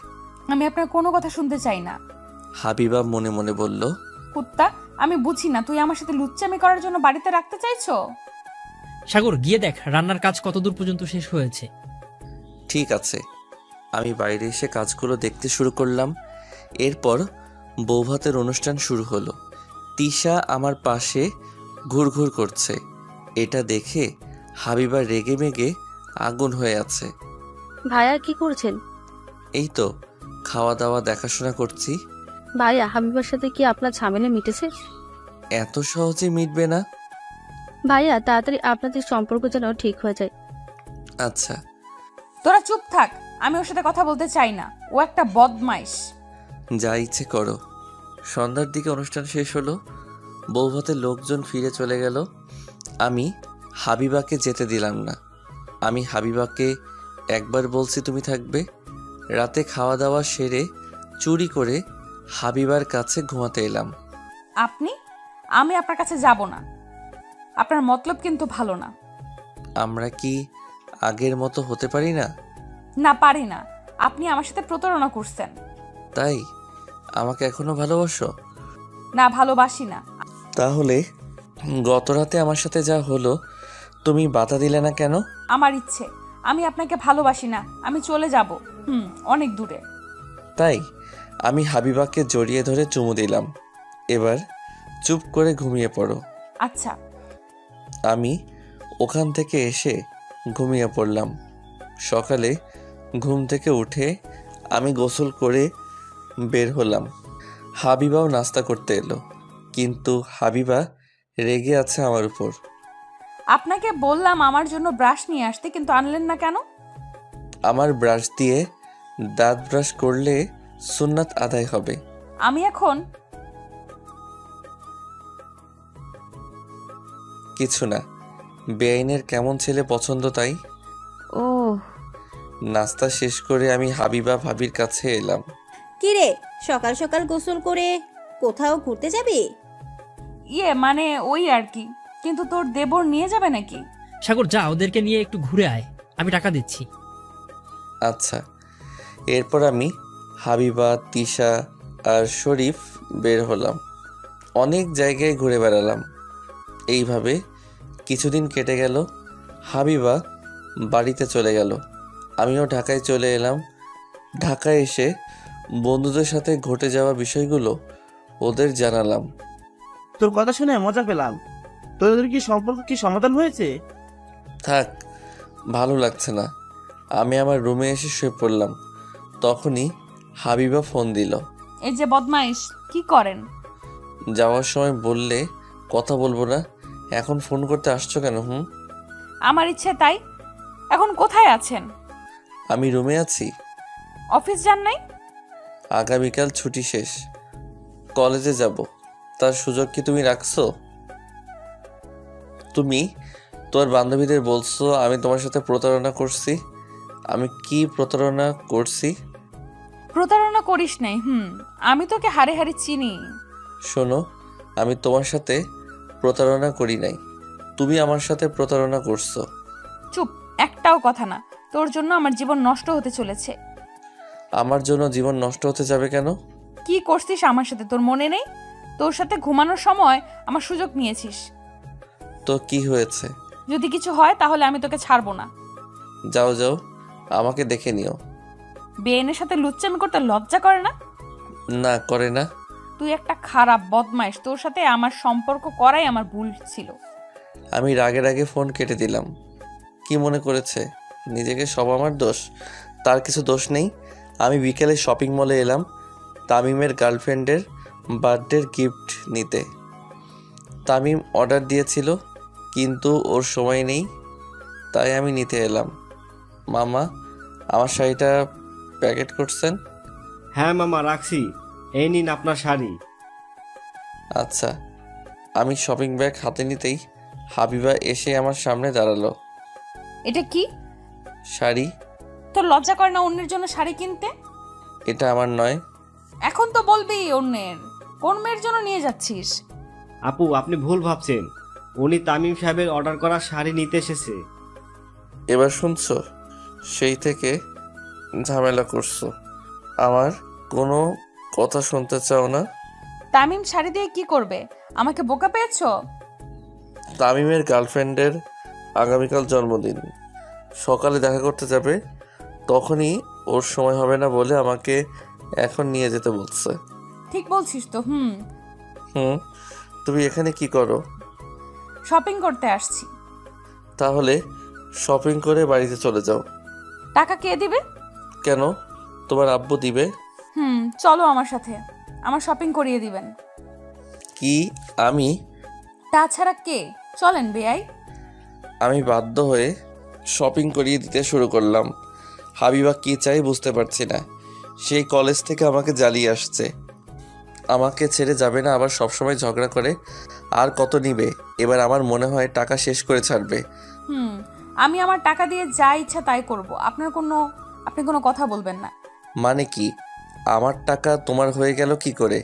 আমি আপনার কোনো কথা শুনতে চাই না। হাবিবা মনে মনে বলল। কুত্তা, আমি বুঝি না তুই আমার সাথে লুচ্চামি করার জন্য বাড়িতে রাখতে চাইছো? সাগর, গিয়ে দেখ রান্নার কাজ কতদূর পর্যন্ত শেষ হয়েছে। ঠিক আছে। আমি বাইরে এসে কাজগুলো দেখতে শুরু করলাম। এরপর বৌভাতের অনুষ্ঠান শুরু হলো। তিশা আমার পাশে ঘুরঘুর করছে। এটা দেখে হাবিবা রেগে মেগে আগুন হয়ে আছে। ভাইয়া কি করছেন? এই তো খাওয়া দাওয়া দেখাশোনা করছি। ভাইয়া, হাবিবার সাথে কি আপনার ঝামেলা মিটেছে? এত সহজে মিটবে না। ভাইয়া, তাড়াতাড়ি আপনাদের সম্পর্ক যেন ঠিক হয়ে যায়। আচ্ছা। তোরা চুপ থাক, আমি ওর সাথে কথা বলতে চাই না। ও একটা বদমাইশ। যা ইচ্ছে করো। সন্ধ্যার দিকে অনুষ্ঠান শেষ হলো। বৌভাতের লোকজন ফিরে চলে গেল। আমি হাবিবাকে যেতে দিলাম না। আমি হাবিবাকে একবার বলছি তুমি থাকবে। রাতে খাওয়া দাওয়া সেরে চুরি করে হাবিবার কাছে ঘুমাতে এলাম। আমি আপনার কাছে যাব না। আপনার মতলব কিন্তু ভালো না। আমরা কি আগের মতো হতে পারি না? না, পারি না। আপনি আমার সাথে প্রতারণা করছেন। তাই আমাকে এখনো ভালোবাসো? না, ভালোবাসি না। তাহলে গত রাতে আমার সাথে যা হলো তুমি বাধা দিলে না কেন? আমার ইচ্ছে, আমি আপনাকে ভালোবাসি না। আমি চলে যাব, অনেক দূরে। তাই আমি হাবিবাকে জড়িয়ে ধরে চুমু দিলাম। এবার চুপ করে ঘুমিয়ে পড়ো। আচ্ছা। আমি ওখান থেকে এসে ঘুমিয়ে পড়লাম। সকালে ঘুম থেকে উঠে আমি গোসল করে বের হলাম। হাবিবাও নাস্তা করতে এলো, কিন্তু হাবিবা রেগে আছে আমার উপর। আপনাকে বললাম আমার জন্য ব্রাশ নিয়ে আসতে, কিন্তু আনলেন না কেন? আমার ব্রাশ দিয়ে দাঁত ব্রাশ করলে সুন্নাত আদায় হবে। আমি এখন কিছু না, বেআইনের কেমন ছেলে পছন্দ তাই। ও, নাস্তা শেষ করে আমি হাবিবা ভাবির কাছে এলাম। কি রে, সকাল সকাল গোসল করে কোথাও ঘুরতে যাবি? মানে ওই আর কি। কিন্তু তোর দেবর নিয়ে যাবে নাকি? সাগর যা, ওদেরকে নিয়ে একটু ঘুরে আয়, আমি টাকা দিচ্ছি। আচ্ছা। এরপর আমি, হাবিবা, তিশা আর শরীফ বের হলাম। অনেক জায়গায় ঘুরে বেড়ালাম। এইভাবে কিছুদিন কেটে গেল। হাবিবা বাড়িতে চলে গেল, আমিও ঢাকায় চলে এলাম। ঢাকায় এসে বন্ধুদের সাথে ঘটে যাওয়া বিষয়গুলো ওদের জানালাম। তোর কথা শুনে মজা পেলাম। তোদের কি সম্পর্ক কি সমাধান হয়েছে? থাক, ভালো লাগছে না। আমি আমার রুমে এসে শুয়ে পড়লাম। তখনই হাবিবা ফোন দিল। এই যে বদমাইশ, কি করেন? যাওয়ার সময় বললে কথা বলবো না, এখন ফোন করতে আসছো কেন? আমার ইচ্ছে তাই। এখন কোথায় আছেন? আমি রুমে আছি। অফিস যান নাই? আগামীকাল ছুটি শেষ, কলেজে যাব। তার সুযোগ কি তুমি রাখছো? তুমি তোর বান্ধবীদের বলছো আমি তোমার সাথে প্রতারণা করছি। আমি কি প্রতারণা করছি? প্রতারণা করিস নাই। আমি তোকে হাড়ে হাড়ে চিনি। শোনো, আমি তোমার সাথে প্রতারণা করি নাই, তুমি আমার সাথে প্রতারণা করছো। চুপ, একটাও কথা না। তোর জন্য আমার জীবন নষ্ট হতে চলেছে। আমার জন্য জীবন নষ্ট হতে যাবে কেন? কি করছিস আমার সাথে তোর মনে নেই? তোর সাথে ঘুমানোর সময় আমার সুযোগ নিয়েছিস। তো কি হয়েছে? যদি কিছু হয় তাহলে আমি তোকে ছাড়বো না। যাও যাও, আমাকে দেখে নিও। বেয়েনের সাথে লুচ্চামি করতে লজ্জা করে না? না, করে না। তুই একটা খারাপ বদমাইশ। তোর সাথে আমার সম্পর্ক করাই আমার ভুল ছিল। আমি রাগের আগে ফোন কেটে দিলাম। কি মনে করেছে নিজেকে সব আমার দোষ? তার কিছু দোষ নেই। আমি বিকেলে শপিং মলে এলাম তামিমের গার্লফ্রেন্ডের বার্থডের গিফট নিতে। তামিম অর্ডার দিয়েছিল কিন্তু ওর সময় নেই, তাই আমি নিতে এলাম। মামা, আমার শাড়িটা প্যাকেট করছেন? হ্যাঁ মামা, রাখছি। এই নিন আপনার শাড়ি। আচ্ছা। আমি শপিং ব্যাগ হাতে নিতেই হাবিবা এসে আমার সামনে দাঁড়ালো। এটা কি? শাড়ি। তোর লজ্জা করে না অন্যের জন্য শাড়ি কিনতে? এটা আমার নয়। এখন তো বলবি অন্যের। কোন মেয়ের জন্য নিয়ে যাচ্ছিস? আপু, আপনি ভুল ভাবছেন। উনি তামিম সাহেবের অর্ডার করা শাড়ি নিতে এসেছে। এবার শুনছো? সেই থেকে ঝামেলা করছো, আমার কোনো কথা শুনতে চাও না। তামিম শাড়ি দিয়ে কি করবে? আমাকে বোকা পেয়েছো? তামিমের গার্লফ্রেন্ডের আগামীকাল জন্মদিন, সকালে দেখা করতে যাবে। তখনই ওর সময় হবে না বলে আমাকে এখন নিয়ে যেতে বলছে। ঠিক বলছিস তো। তুমি এখানে কি করো? শপিং করতে আসছি। তাহলে শপিং করে বাড়িতে চলে যাও। টাকা কে দিবে? কেন, তোমার আব্বু দিবে। চলো আমার সাথে, আমার শপিং করিয়ে দিবেন। কি আমি? তাছাড়া কে? চলেন বেয়াই। আমি বাধ্য হয়ে শপিং করিয়ে দিতে শুরু করলাম। হাবিবা কি চাই বুঝতে পারছি না। সেই কলেজ থেকে আমাকে জ্বালিয়ে আসছে, আমাকে ছেড়ে যাবে না, আবার সবসময় ঝগড়া করে। আর কত নিবে? এবার আমার মনে হয় টাকা শেষ করে ছাড়বে। আমি আমার টাকা দিয়ে যা ইচ্ছা তাই করব। আপনি কোনো কথা বলবেন না। মানে কি? আমার টাকা তোমার হয়ে গেল কি করে?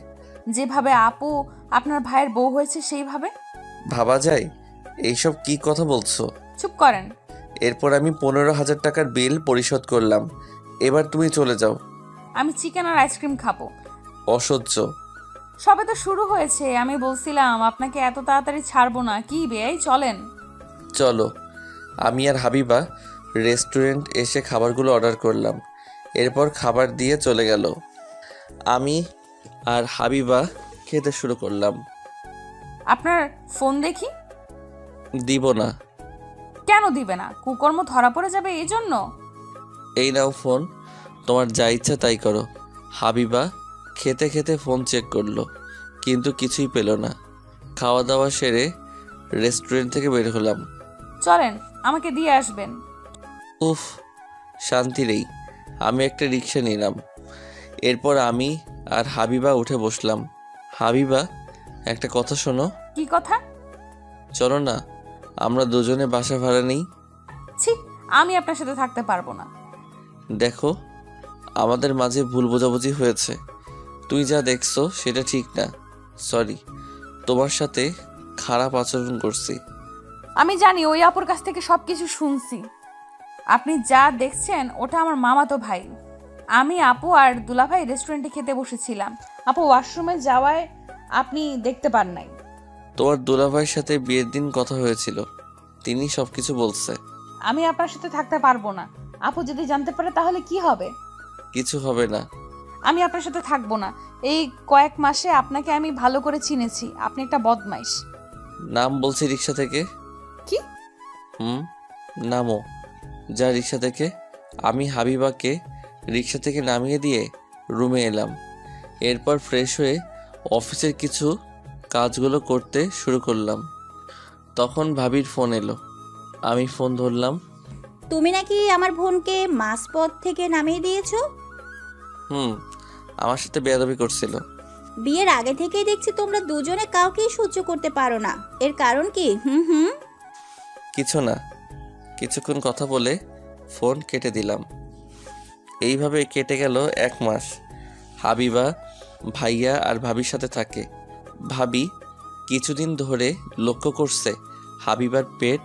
যেভাবে আপু আপনার ভাইয়ের বউ হয়েছে সেইভাবে। ভাবা যায়? এইসব কি কথা বলছো? চুপ করেন। এরপর আমি 15,000 টাকার বিল পরিশোধ করলাম। এবার তুমি চলে যাও। আমি চিকেন আর আইসক্রিম খাবো। অসহ্য। সবে তো শুরু হয়েছে। আমি বলছিলাম আপনাকে এত তাড়াতাড়ি ছাড়বো না। কি বেয়াই, চলেন। চলো। আমি আর হাবিবা রেস্টুরেন্ট এসে খাবারগুলো অর্ডার করলাম। এরপর খাবার দিয়ে চলে গেল। আমি আর হাবিবা খেতে শুরু করলাম। আপনার ফোন দেখি। দিব না। কেন দিবে না? কুকর্ম ধরা পড়ে যাবে এই জন্য? এই নাও ফোন, তোমার যা ইচ্ছা তাই করো। হাবিবা খেতে খেতে ফোন চেক করলো কিন্তু কিছুই পেল না। খাওয়া দাওয়া সেরে রেস্টুরেন্ট থেকে বের হলাম। চলেন, আমাকে দিয়ে আসবেন। উফ, শান্তি নেই। আমি একটা রিক্সা নিলাম। এরপর আমি আর হাবিবা উঠে বসলাম। হাবিবা, একটা কথা শোনো। কি কথা? চলো না, আমরা দুজনে বাসা ভাড়া নেই। ছি, আমি আপনার সাথে থাকতে পারবো না। দেখো, আমাদের মাঝে ভুল বোঝাবুঝি হয়েছে। তুই যা দেখছো সেটা ঠিক না। সরি। তোমার সাথে খারাপ আচরণ করছি। আমি জানি ওই আপুর কাছ থেকে সবকিছু শুনছি। আপনি যা দেখছেন ওটা আমার মামাতো ভাই। আমি আপু আর দুলাভাই রেস্টুরেন্টে খেতে বসেছিলাম। আপু ওয়াশরুমে যাওয়ায় আপনি দেখতে পান নাই। তোমার দুলাভাইয়ের সাথে বিয়ের দিন কথা হয়েছিল, তিনি সবকিছু বলছে। আমি আপনার সাথে থাকতে পারবো না। আপু যদি জানতে পারে তাহলে কি হবে? কিছু হবে না। আমি আপনার সাথে থাকবো না। এই কয়েক মাসে আপনাকে আমি ভালো করে চিনেছি। আপনি একটা বদমাইশ। নাম বলছি রিক্সা থেকে। কি? নামো। যা রিক্সা থেকে। আমি হাবিবাকে রিক্সা থেকে নামিয়ে দিয়ে রুমে এলাম। এরপর ফ্রেশ হয়ে অফিসের কিছু কাজগুলো করতে শুরু করলাম। তখন ভাবির ফোন এলো। আমি ফোন ধরলাম। তুমি নাকি আমার বোনকে মাঝপথ থেকে নামিয়ে দিয়েছো? আমার সাথে বেয়াদবি করছিল। বিয়ের আগে থেকেই দেখছি তোমরা দুজনে কাউকেই সহ্য করতে পারো না। এর কারণ কি? কিছু না। কিছুক্ষণ কথা বলে ফোন কেটে দিলাম। এইভাবে কেটে গেল 1 মাস। হাবিবা ভাইয়া আর ভাবির সাথে থাকে। ভাবি কিছুদিন ধরে লক্ষ্য করছে হাবিবার পেট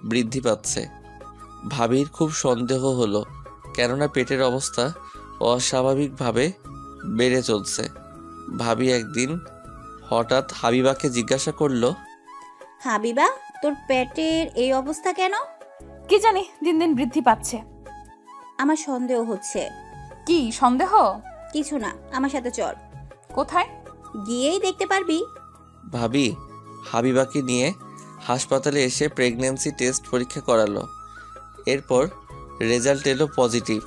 বৃদ্ধি পাচ্ছে। ভাবির খুব সন্দেহ হলো, কেননা পেটের অবস্থা অস্বাভাবিকভাবে বেড়ে চলছে। ভাবি একদিন হঠাৎ হাবিবাকে জিজ্ঞাসা করলো, হাবিবা, তোর পেটের এই অবস্থা কেন? কি জানি, দিন দিন বৃদ্ধি পাচ্ছে। আমার সন্দেহ হচ্ছে। কি সন্দেহ? কিছু না, আমার সাথে চল। কোথায়? গিয়েই দেখতে পারবি। ভাবি হাবিবাকে নিয়ে হাসপাতালে এসে প্রেগন্যান্সি টেস্ট পরীক্ষা করালো। এরপর রেজাল্ট এলো পজিটিভ।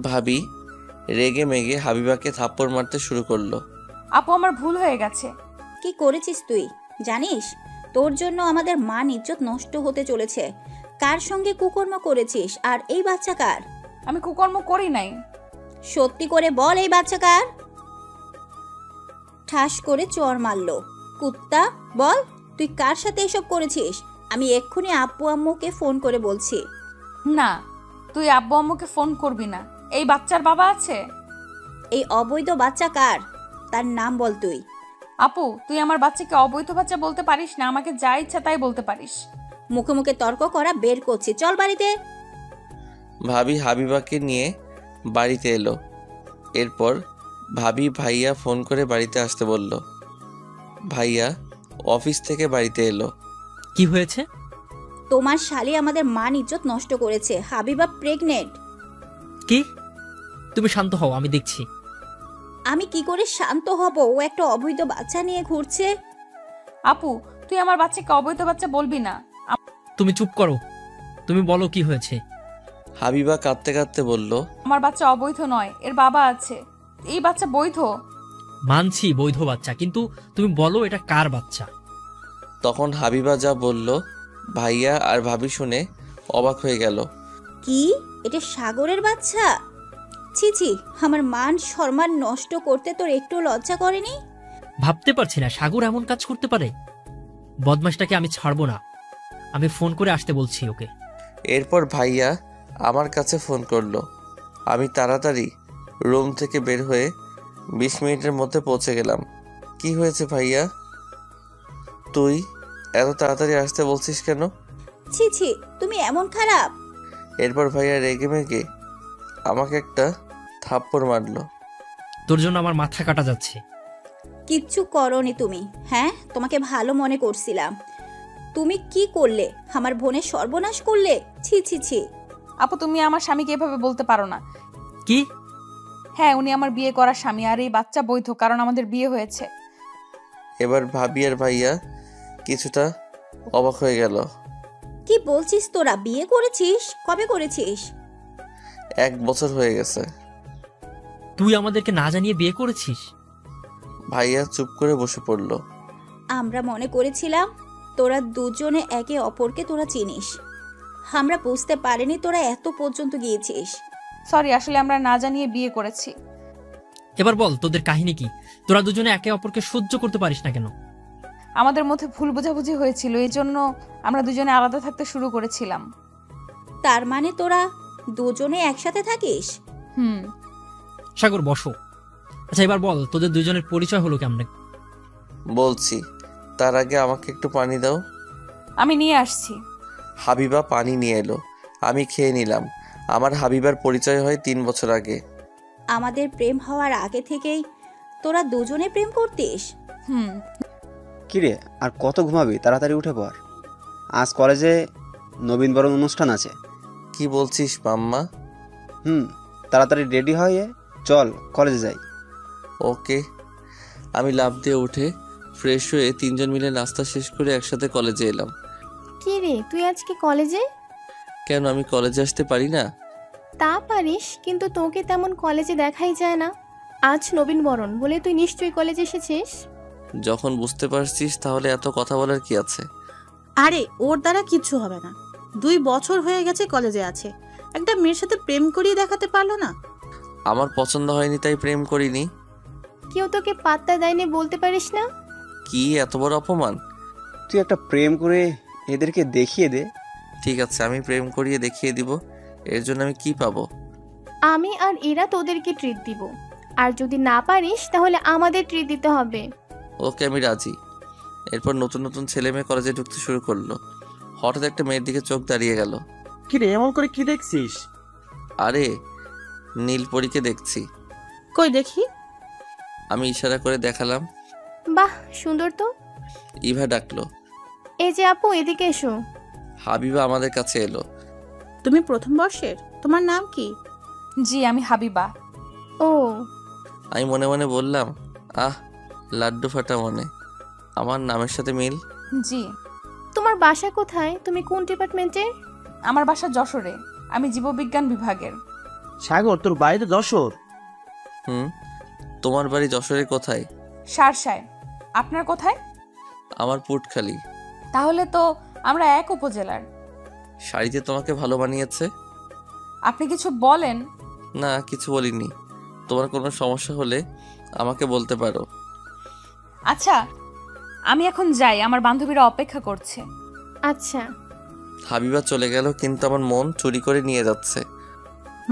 ভাবি রেগে মেগে হাবিবাকে থাপ্পড় মারতে শুরু করলো। আপু আমার ভুল হয়ে গেছে। কি করেছিস তুই জানিস? তোর জন্য আমাদের মান ইজ্জত নষ্ট হতে চলেছে। কার সঙ্গে কুকর্ম করেছিস? আর এই বাচ্চা কার? আমি কুকর্ম করি নাই। সত্যি করে বল, এই বাচ্চা কার? ঠাস করে চর মারলো। কুত্তা, বল তুই কার সাথে এসব করেছিস? আমি এক্ষুনি আব্বু আম্মুকে ফোন করে বলছি। না, তুই আব্বু আম্মুকে ফোন করবি না। এই বাচ্চার বাবা আছে। এই অবৈধ বাচ্চা কার? তার নাম বল তুই। আপু তুই আমার বাচ্চাকে অবৈধ বাচ্চা বলতে পারিস না। আমাকে যা ইচ্ছা তাই বলতে পারিস। মুখে মুখে তর্ক করা বের করছি, চল বাড়িতে। ভাবি হাবিবাকে নিয়ে বাড়িতে এলো। এরপর ভাবি ভাইয়া ফোন করে বাড়িতে আসতে বলল। ভাইয়া অফিস থেকে বাড়িতে এলো। কি হয়েছে? তোমার শালি আমাদের মান ইজ্জত নষ্ট করেছে। হাবিবা প্রেগনেন্ট। কি? তুমি শান্ত হও, আমি দেখছি। আমি কি করে শান্ত হব? ও একটা অবৈধ বাচ্চা নিয়ে ঘুরছে। আপু তুই আমার বাচ্চাকে অবৈধ বাচ্চা বলবি না। তুমি চুপ করো, তুমি বলো কি হয়েছে। হাবিবা কাঁদতে কাঁদতে বলল, আমার বাচ্চা অবৈধ নয়, এর বাবা আছে। এই বাচ্চা বৈধ। মানছি বৈধ বাচ্চা, কিন্তু তুমি বলো এটা কার বাচ্চা। তখন হাবিবা যা বলল ভাইয়া আর ভাবি শুনে অবাক হয়ে গেল। কি? এটা সাগরের বাচ্চা? ছি ছি, আমার মান সম্মান নষ্ট করতে তোর একটু লজ্জা করেনি? ভাবতে পারছি না সাগর এমন কাজ করতে পারে। বদমাশটাকে আমি ছাড়বো না। আমি ফোন করে আসতে বলছি ওকে। এরপর ভাইয়া আমার কাছে ফোন করলো। আমি তাড়াতাড়ি রুম থেকে বের হয়ে 20 মিনিটের মধ্যে পৌঁছে গেলাম। কি হয়েছে ভাইয়া? তুই এত তাড়াতাড়ি আসতে বলছিস কেন? ছি ছি, তুমি এমন খারাপ? এরপর ভাইয়া রেগে মেগে আমাকে একটা থাপ্পড় মারলো। তোর জন্য আমার মাথা কাটা যাচ্ছে। কিচ্ছু করনি তুমি। হ্যাঁ, তোমাকে ভালো মনে করছিলাম। তুমি কি করলে? আমার বোনের সর্বনাশ করলে। ছি ছি ছি। আপু তুমি আমার স্বামীকে এভাবে বলতে পারো না। কি? হ্যাঁ, উনি আমার বিয়ে করা স্বামী, আর এই বাচ্চা বৈধ, কারণ আমাদের বিয়ে হয়েছে। এবার ভাবি আর ভাইয়া কিছুটা অবাক হয়ে গেল। কি বলছিস তোরা? বিয়ে করেছিস? কবে করেছিস? 1 বছর হয়ে গেছে। তুই আমাদেরকে না জানিয়ে বিয়ে করেছিস? ভাইয়া চুপ করে বসে পড়ল। আমরা মনে করেছিলাম তোরা দুজনে একে অপরকে তোরা চিনিস। আমরা বুঝতে পারিনি তোরা এত পর্যন্ত গিয়েছিস। সরি, আসলে আমরা না জানিয়ে বিয়ে করেছি। এবার বল তোদের কাহিনী কি? তোরা দুজনে একে অপরকে সহ্য করতে পারিস না কেন? আমাদের মধ্যে ভুল বোঝাবুঝি হয়েছিল, এই জন্য আমরা দুজনে আলাদা থাকতে শুরু করেছিলাম। তার মানে তোরা দুজনে একসাথে থাকিস? সাগর বসো। আচ্ছা এবার বল তোদের দুজনের পরিচয় হলো কেমনে? বলছি। তার আগে আমাকে একটু পানি দাও। আমি নিয়ে আসছি। হাবিবা পানি নিয়ে এলো, আমি খেয়ে নিলাম। আমার হাবিবার পরিচয় হয় 3 বছর আগে। আমাদের প্রেম হওয়ার আগে থেকেই তোরা দুজনে প্রেম করতিস? হুম। কিরে, আর কত ঘুমাবি? তাড়াতাড়ি উঠে পড়, আজ কলেজে নবীনবরণ অনুষ্ঠান আছে। কি বলছিস মাম্মা? তাড়াতাড়ি রেডি হয়ে চল কলেজে যাই। ওকে। আমি লাফ দিয়ে উঠে ফ্রেশ হয়ে 3 জন মিলে নাস্তা শেষ করে একসাথে কলেজে এলাম। কি রে, তুই আজকে কলেজে? কেন, আমি কলেজে আসতে পারি না? তা পারিস, কিন্তু তোকে তেমন কলেজে দেখাই যায় না। আজ নবীনবরণ বলে তুই নিশ্চয়ই কলেজে এসেছিস। যখন বুঝতে পারছিস তাহলে এত কথা বলার কি আছে? আরে ওর দ্বারা কিচ্ছু হবে না। 2 বছর হয়ে গেছে কলেজে আছে, একটা মেয়ের সাথে প্রেম করিয়ে দেখাতে পারলো না। আমার পছন্দ হয়নি তাই প্রেম করিনি। কেউ তোকে পাত্তা দেয়নি বলতে পারিস না? কি এত বড় অপমান? তুই একটা প্রেম করে এদেরকে দেখিয়ে দে। ঠিক আছে, আমি প্রেম করিয়ে দেখিয়ে দিব। এর জন্য আমি কি পাবো? আমি আর এরা তোদেরকে ট্রিট দিব, আর যদি না পারিস তাহলে আমাদের ট্রিট দিতে হবে। ওকে, আমি রাজি। এরপর নতুন নতুন ছেলে মেয়ে কলেজে ঢুকতে শুরু করলো। হঠাৎ একটা মেয়ের দিকে চোখ দাঁড়িয়ে গেল। কি রে, এমন করে কি দেখছিস? আরে নীলপরীকে দেখছি। কই দেখি। আমি ইশারা করে দেখালাম। বাহ, সুন্দর তো। ইভা ডাকলো। এই যে আপু, এদিকে এসো। হাবিবা আমাদের কাছে এলো। তুমি প্রথম বর্ষের? তোমার নাম কি? জি, আমি হাবিবা। ও। আমি মনে মনে বললাম, আহ, লাড্ডু ফাটা মনে। আমার নামের সাথে মিল। জি। তোমার বাসা কোথায়? তুমি কোন ডিপার্টমেন্টের? আমার বাসা যশোরে, আমি জীববিজ্ঞান বিভাগের। সাগর, তোর বাড়ি তো যশোর? তোমার বাড়ি যশোরে কোথায়? শার্শায়। আপনার কোথায়? আমার পুটখালি। তাহলে তো আমরা এক উপজেলার। শাড়িতে তোমাকে ভালো মানিয়েছে। আপনি কিছু বলেন? না, কিছু বলিনি। তোমার কোনো সমস্যা হলে আমাকে বলতে পারো। আচ্ছা, আমি এখন যাই, আমার বান্ধবীরা অপেক্ষা করছে। আচ্ছা। হাবিবা চলে গেল, কিন্তু আমার মন চুরি করে নিয়ে যাচ্ছে।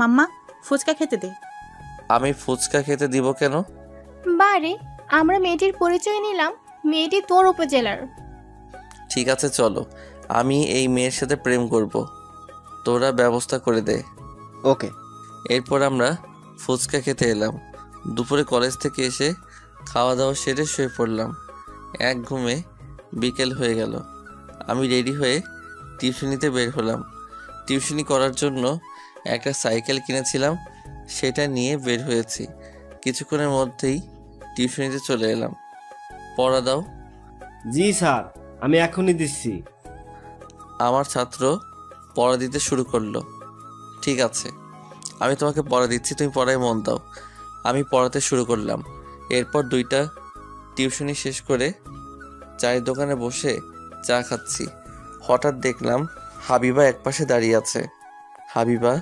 মাম্মা, ফুচকা খেতে দে। আমি ফুচকা খেতে দিব কেন? বারে, আমরা মেয়েটির পরিচয় নিলাম, মেয়েটি তোর উপজেলার। ঠিক আছে, চলো, আমি এই মেয়ের সাথে প্রেম করব। তোরা ব্যবস্থা করে দে। ওকে। এরপর আমরা ফুচকা খেতে এলাম। দুপুরে কলেজ থেকে এসে খাওয়া দাওয়া সেরে শুয়ে পড়লাম। এক ঘুমে বিকেল হয়ে গেল। আমি রেডি হয়ে টিউশনিতে বের হলাম। টিউশনি করার জন্য একটা সাইকেল কিনেছিলাম, সেটা নিয়ে বের হয়েছি। কিছুক্ষণের মধ্যেই টিউশনিতে চলে এলাম। পড়া দাও। জি স্যার, আমি এখনই দিচ্ছি। আমার ছাত্র পড়া দিতে শুরু করলো। ঠিক আছে, আমি তোমাকে পড়া দিচ্ছি, তুমি পড়ায় মন দাও। আমি পড়াতে শুরু করলাম। এরপর 2টা টিউশনি শেষ করে চায়ের দোকানে বসে চা খাচ্ছি। হঠাৎ দেখলাম হাবিবা একপাশে দাঁড়িয়ে আছে। হাবিবা,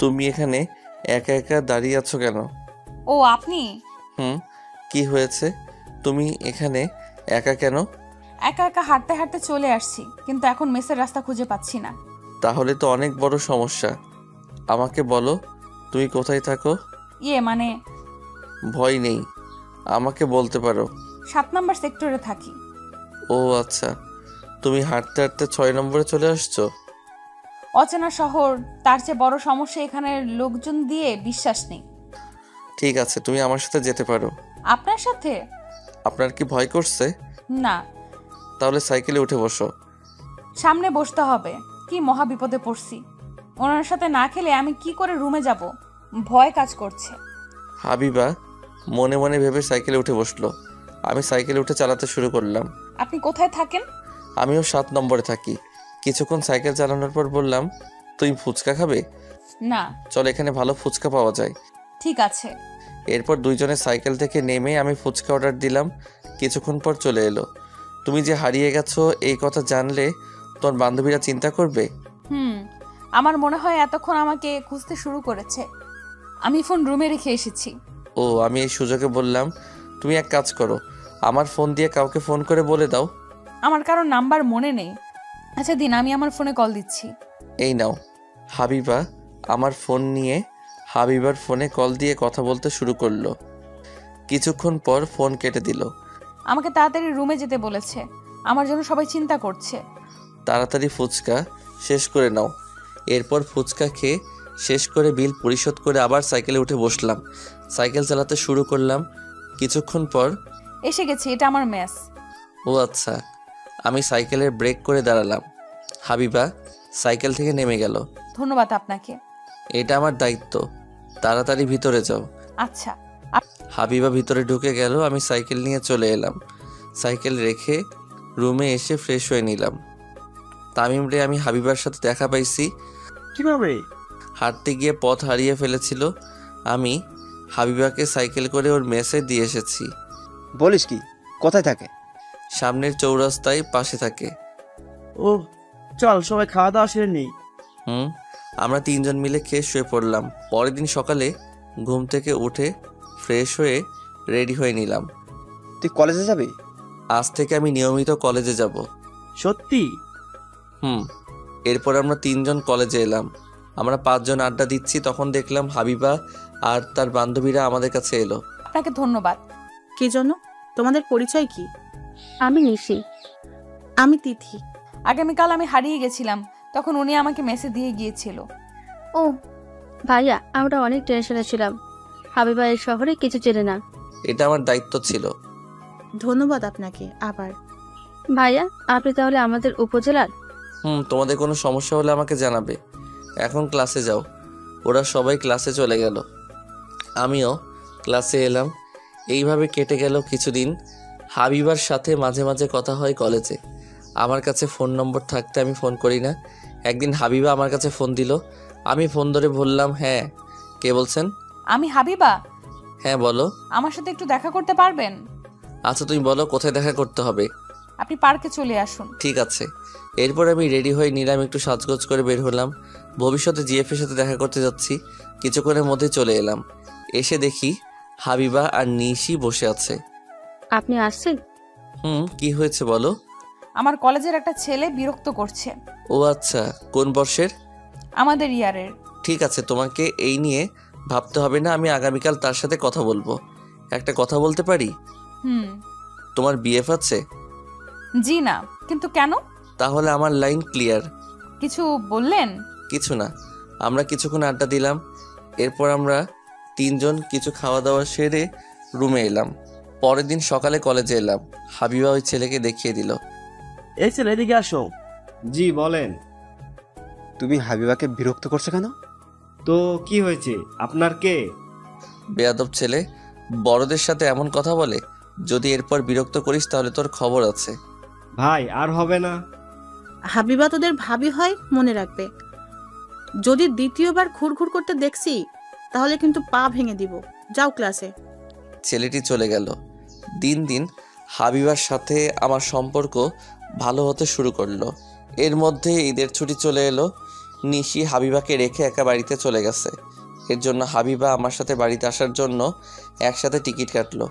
তুমি এখানে একা একা দাঁড়িয়ে আছো কেন? ও, আপনি? কি হয়েছে? তুমি এখানে একা কেন? একা একা হাঁটতে হাঁটতে চলে আসছি, কিন্তু এখন মেসের রাস্তা খুঁজে পাচ্ছি না। তাহলে তো অনেক বড় সমস্যা। আমাকে বলো, তুমি কোথায় থাকো? মানে ভয় নেই, আমাকে বলতে পারো। 7 নম্বর সেক্টরে থাকি। ও আচ্ছা, তুমি হাঁটতে হাঁটতে 6 নম্বরে চলে আসছো? অচেনা শহর, তার চেয়ে বড় সমস্যা এখানের লোকজন দিয়ে বিশ্বাস নেই। ঠিক আছে, তুমি আমার সাথে যেতে পারো। আপনার সাথে? আপনার কি ভয় করছে? না। তাহলে সাইকেলে উঠে বসো। সামনে বসতে হবে, কি মহা বিপদে পড়ছি। ওনার সাথে না খেলে আমি কি করে রুমে যাব, ভয় কাজ করছে। হাবিবা মনে মনে ভেবে সাইকেলে উঠে বসলো। আমি সাইকেলে উঠে চালাতে শুরু করলাম। আপনি কোথায় থাকেন? আমিও 7 নম্বরে থাকি। কিছুক্ষণ সাইকেল চালানোর পর বললাম, তুমি ফুচকা খাবে? না। চল, এখানে ভালো ফুচকা পাওয়া যায়। ঠিক আছে। এরপর 2 জনে সাইকেল থেকে নেমে আমি ফুচকা অর্ডার দিলাম। কিছুক্ষণ পর চলে এলো। তুমি যে হারিয়ে গেছো এই কথা জানলে তোমার বান্ধবীরা চিন্তা করবে। আমার মনে হয় এতক্ষণ আমাকে খুঁজতে শুরু করেছে। আমি ফোন রুমে রেখে এসেছি। ও, আমি এই সুযোগে বললাম, তুমি এক কাজ করো, আমার ফোন দিয়ে কাউকে ফোন করে বলে দাও। আমার কারো নাম্বার মনে নেই। আচ্ছা দিন, আমি আমার ফোনে কল দিচ্ছি। এই নাও। হাবিবা আমার ফোন নিয়ে হাবিবার ফোনে কল দিয়ে কথা বলতে শুরু করলো। কিছুক্ষণ পর ফোন কেটে দিল। আমাকে তাড়াতাড়ি রুমে যেতে বলেছে। আমার জন্য সবাই চিন্তা করছে। তাড়াতাড়ি ফুচকা শেষ করে নাও। এরপর ফুচকা খেয়ে শেষ করে বিল পরিশোধ করে আবার সাইকেলে উঠে বসলাম। সাইকেল চালাতে শুরু করলাম। কিছুক্ষণ পর এসে গেছি, এটা আমার মেস। ও আচ্ছা। আমি সাইকেলের ব্রেক করে দাঁড়ালাম। হাবিবা সাইকেল থেকে নেমে গেল। ধন্যবাদ আপনাকে। এটা আমার দায়িত্ব, তাড়াতাড়ি ভিতরে যাও। আচ্ছা। হাবিবা ভিতরে ঢুকে গেল। আমি সাইকেল নিয়ে চলে এলাম। সাইকেল রেখে রুমে এসে ফ্রেশ হয়ে নিলাম। তামিম রে আমি হাবিবার সাথে দেখা পাইছি। কিভাবে? হাঁটতে গিয়ে পথ হারিয়ে ফেলেছিল। আমি হাবিবাকে সাইকেল করে ওর মেসে দিয়ে এসেছি। বলিস কি? কোথায় থাকে? সামনের চৌরাস্তায় পাশে থাকে। ও চল সবাই খাওয়া দাওয়া সেরে নেই। আমরা 3 জন মিলে খেয়ে শুয়ে পড়লাম। পরের দিন সকালে ঘুম থেকে উঠে ফ্রেশ হয়ে রেডি হয়ে নিলাম। তুই কলেজে যাবি? আজ থেকে আমি নিয়মিত কলেজে যাব। সত্যি? এরপর আমরা 3 জন কলেজে এলাম। আমরা 5 জন আড্ডা দিচ্ছি, তখন দেখলাম হাবিবা আর তার বান্ধবীরা আমাদের কাছে এলো। আপনাকে ধন্যবাদ। কি জন্য? তোমাদের পরিচয় কি? আমি নিশি। আমি তিথি। আগামীকাল আমি হারিয়ে গেছিলাম, তখন উনি আমাকে মেসেজ দিয়ে গিয়েছিল। ও ভাইয়া, আমরা অনেক টেনশনে ছিলাম। হাবিবা এই শহরে কিছু চেনে না। এটা আমার দায়িত্ব ছিল। ধন্যবাদ আপনাকে। আবার ভাইয়া, আপনি তাহলে আমাদের উপজেলার? তোমাদের কোনো সমস্যা হলে আমাকে জানাবে। এখন ক্লাসে যাও। ওরা সবাই ক্লাসে চলে গেল, আমিও ক্লাসে এলাম। এইভাবে কেটে গেল কিছুদিন। হাবিবার সাথে মাঝে মাঝে কথা হয় কলেজে। আমার কাছে ফোন নম্বর থাকতে আমি ফোন করি না। একদিন হাবিবা আমার কাছে ফোন দিল। আমি ফোন ধরে বললাম, হ্যাঁ কে বলছেন? আমি হাবিবা। হ্যাঁ বলো। আমার সাথে একটু দেখা করতে পারবেন? আচ্ছা তুমি বলো কোথায় দেখা করতে হবে। আপনি পার্কে চলে আসুন। ঠিক আছে। এরপর আমি রেডি হয়ে নিলাম, একটু সাজগোজ করে বের হলাম। ভবিষ্যতে জিএফের সাথে দেখা করতে যাচ্ছি। কিছুক্ষণের মধ্যে চলে এলাম। এসে দেখি হাবিবা আর নিশি বসে আছে। আপনি আসছেন? কি হয়েছে বলো। আমার কলেজের একটা ছেলে বিরক্ত করছে। ও আচ্ছা, কোন বর্ষের? আমাদের ইয়ারের। ঠিক আছে, তোমাকে এই নিয়ে ভাবতে হবে না। আমি আগামীকাল তার সাথে কথা বলবো। একটা কথা বলতে পারি? তোমার বিএফ আছে? জি না। কিন্তু কেন? তাহলে আমার লাইন ক্লিয়ার। কিছু বললেন? কিছু না। আমরা কিছুক্ষণ আড্ডা দিলাম। এরপর আমরা 3 জন কিছু খাওয়া দাওয়া সেরে রুমে এলাম। পরের দিন সকালে কলেজে এলাম। হাবিবা ওই ছেলেকে দেখিয়ে দিল। এই ছেলে এদিকে আসো। জি বলেন। তুমি হাবিবাকে বিরক্ত করছো কেন? তো কি হয়েছে? আপনার কে? বেয়াদব ছেলে, বড়দের সাথে এমন কথা বলে। যদি এরপর বিরক্ত করিস তাহলে তোর খবর আছে। ভাই আর হবে না। হাবিবা তোদের ভাবি হয়, মনে রাখবে। যদি দ্বিতীয়বার ঘুরঘুর করতে দেখছি তাহলে কিন্তু পা ভেঙে দিব। যাও ক্লাসে। ছেলেটি চলে গেল। দিন দিন হাবিবার সাথে আমার সম্পর্ক ভালো হতে শুরু করলো। এর মধ্যে ঈদের ছুটি চলে এলো। নিশি হাবিবাকে রেখে একা বাড়িতে চলে গেছে। এর জন্য হাবিবা আমার সাথে বাড়িতে আসার জন্য একসাথে টিকিট কাটলো।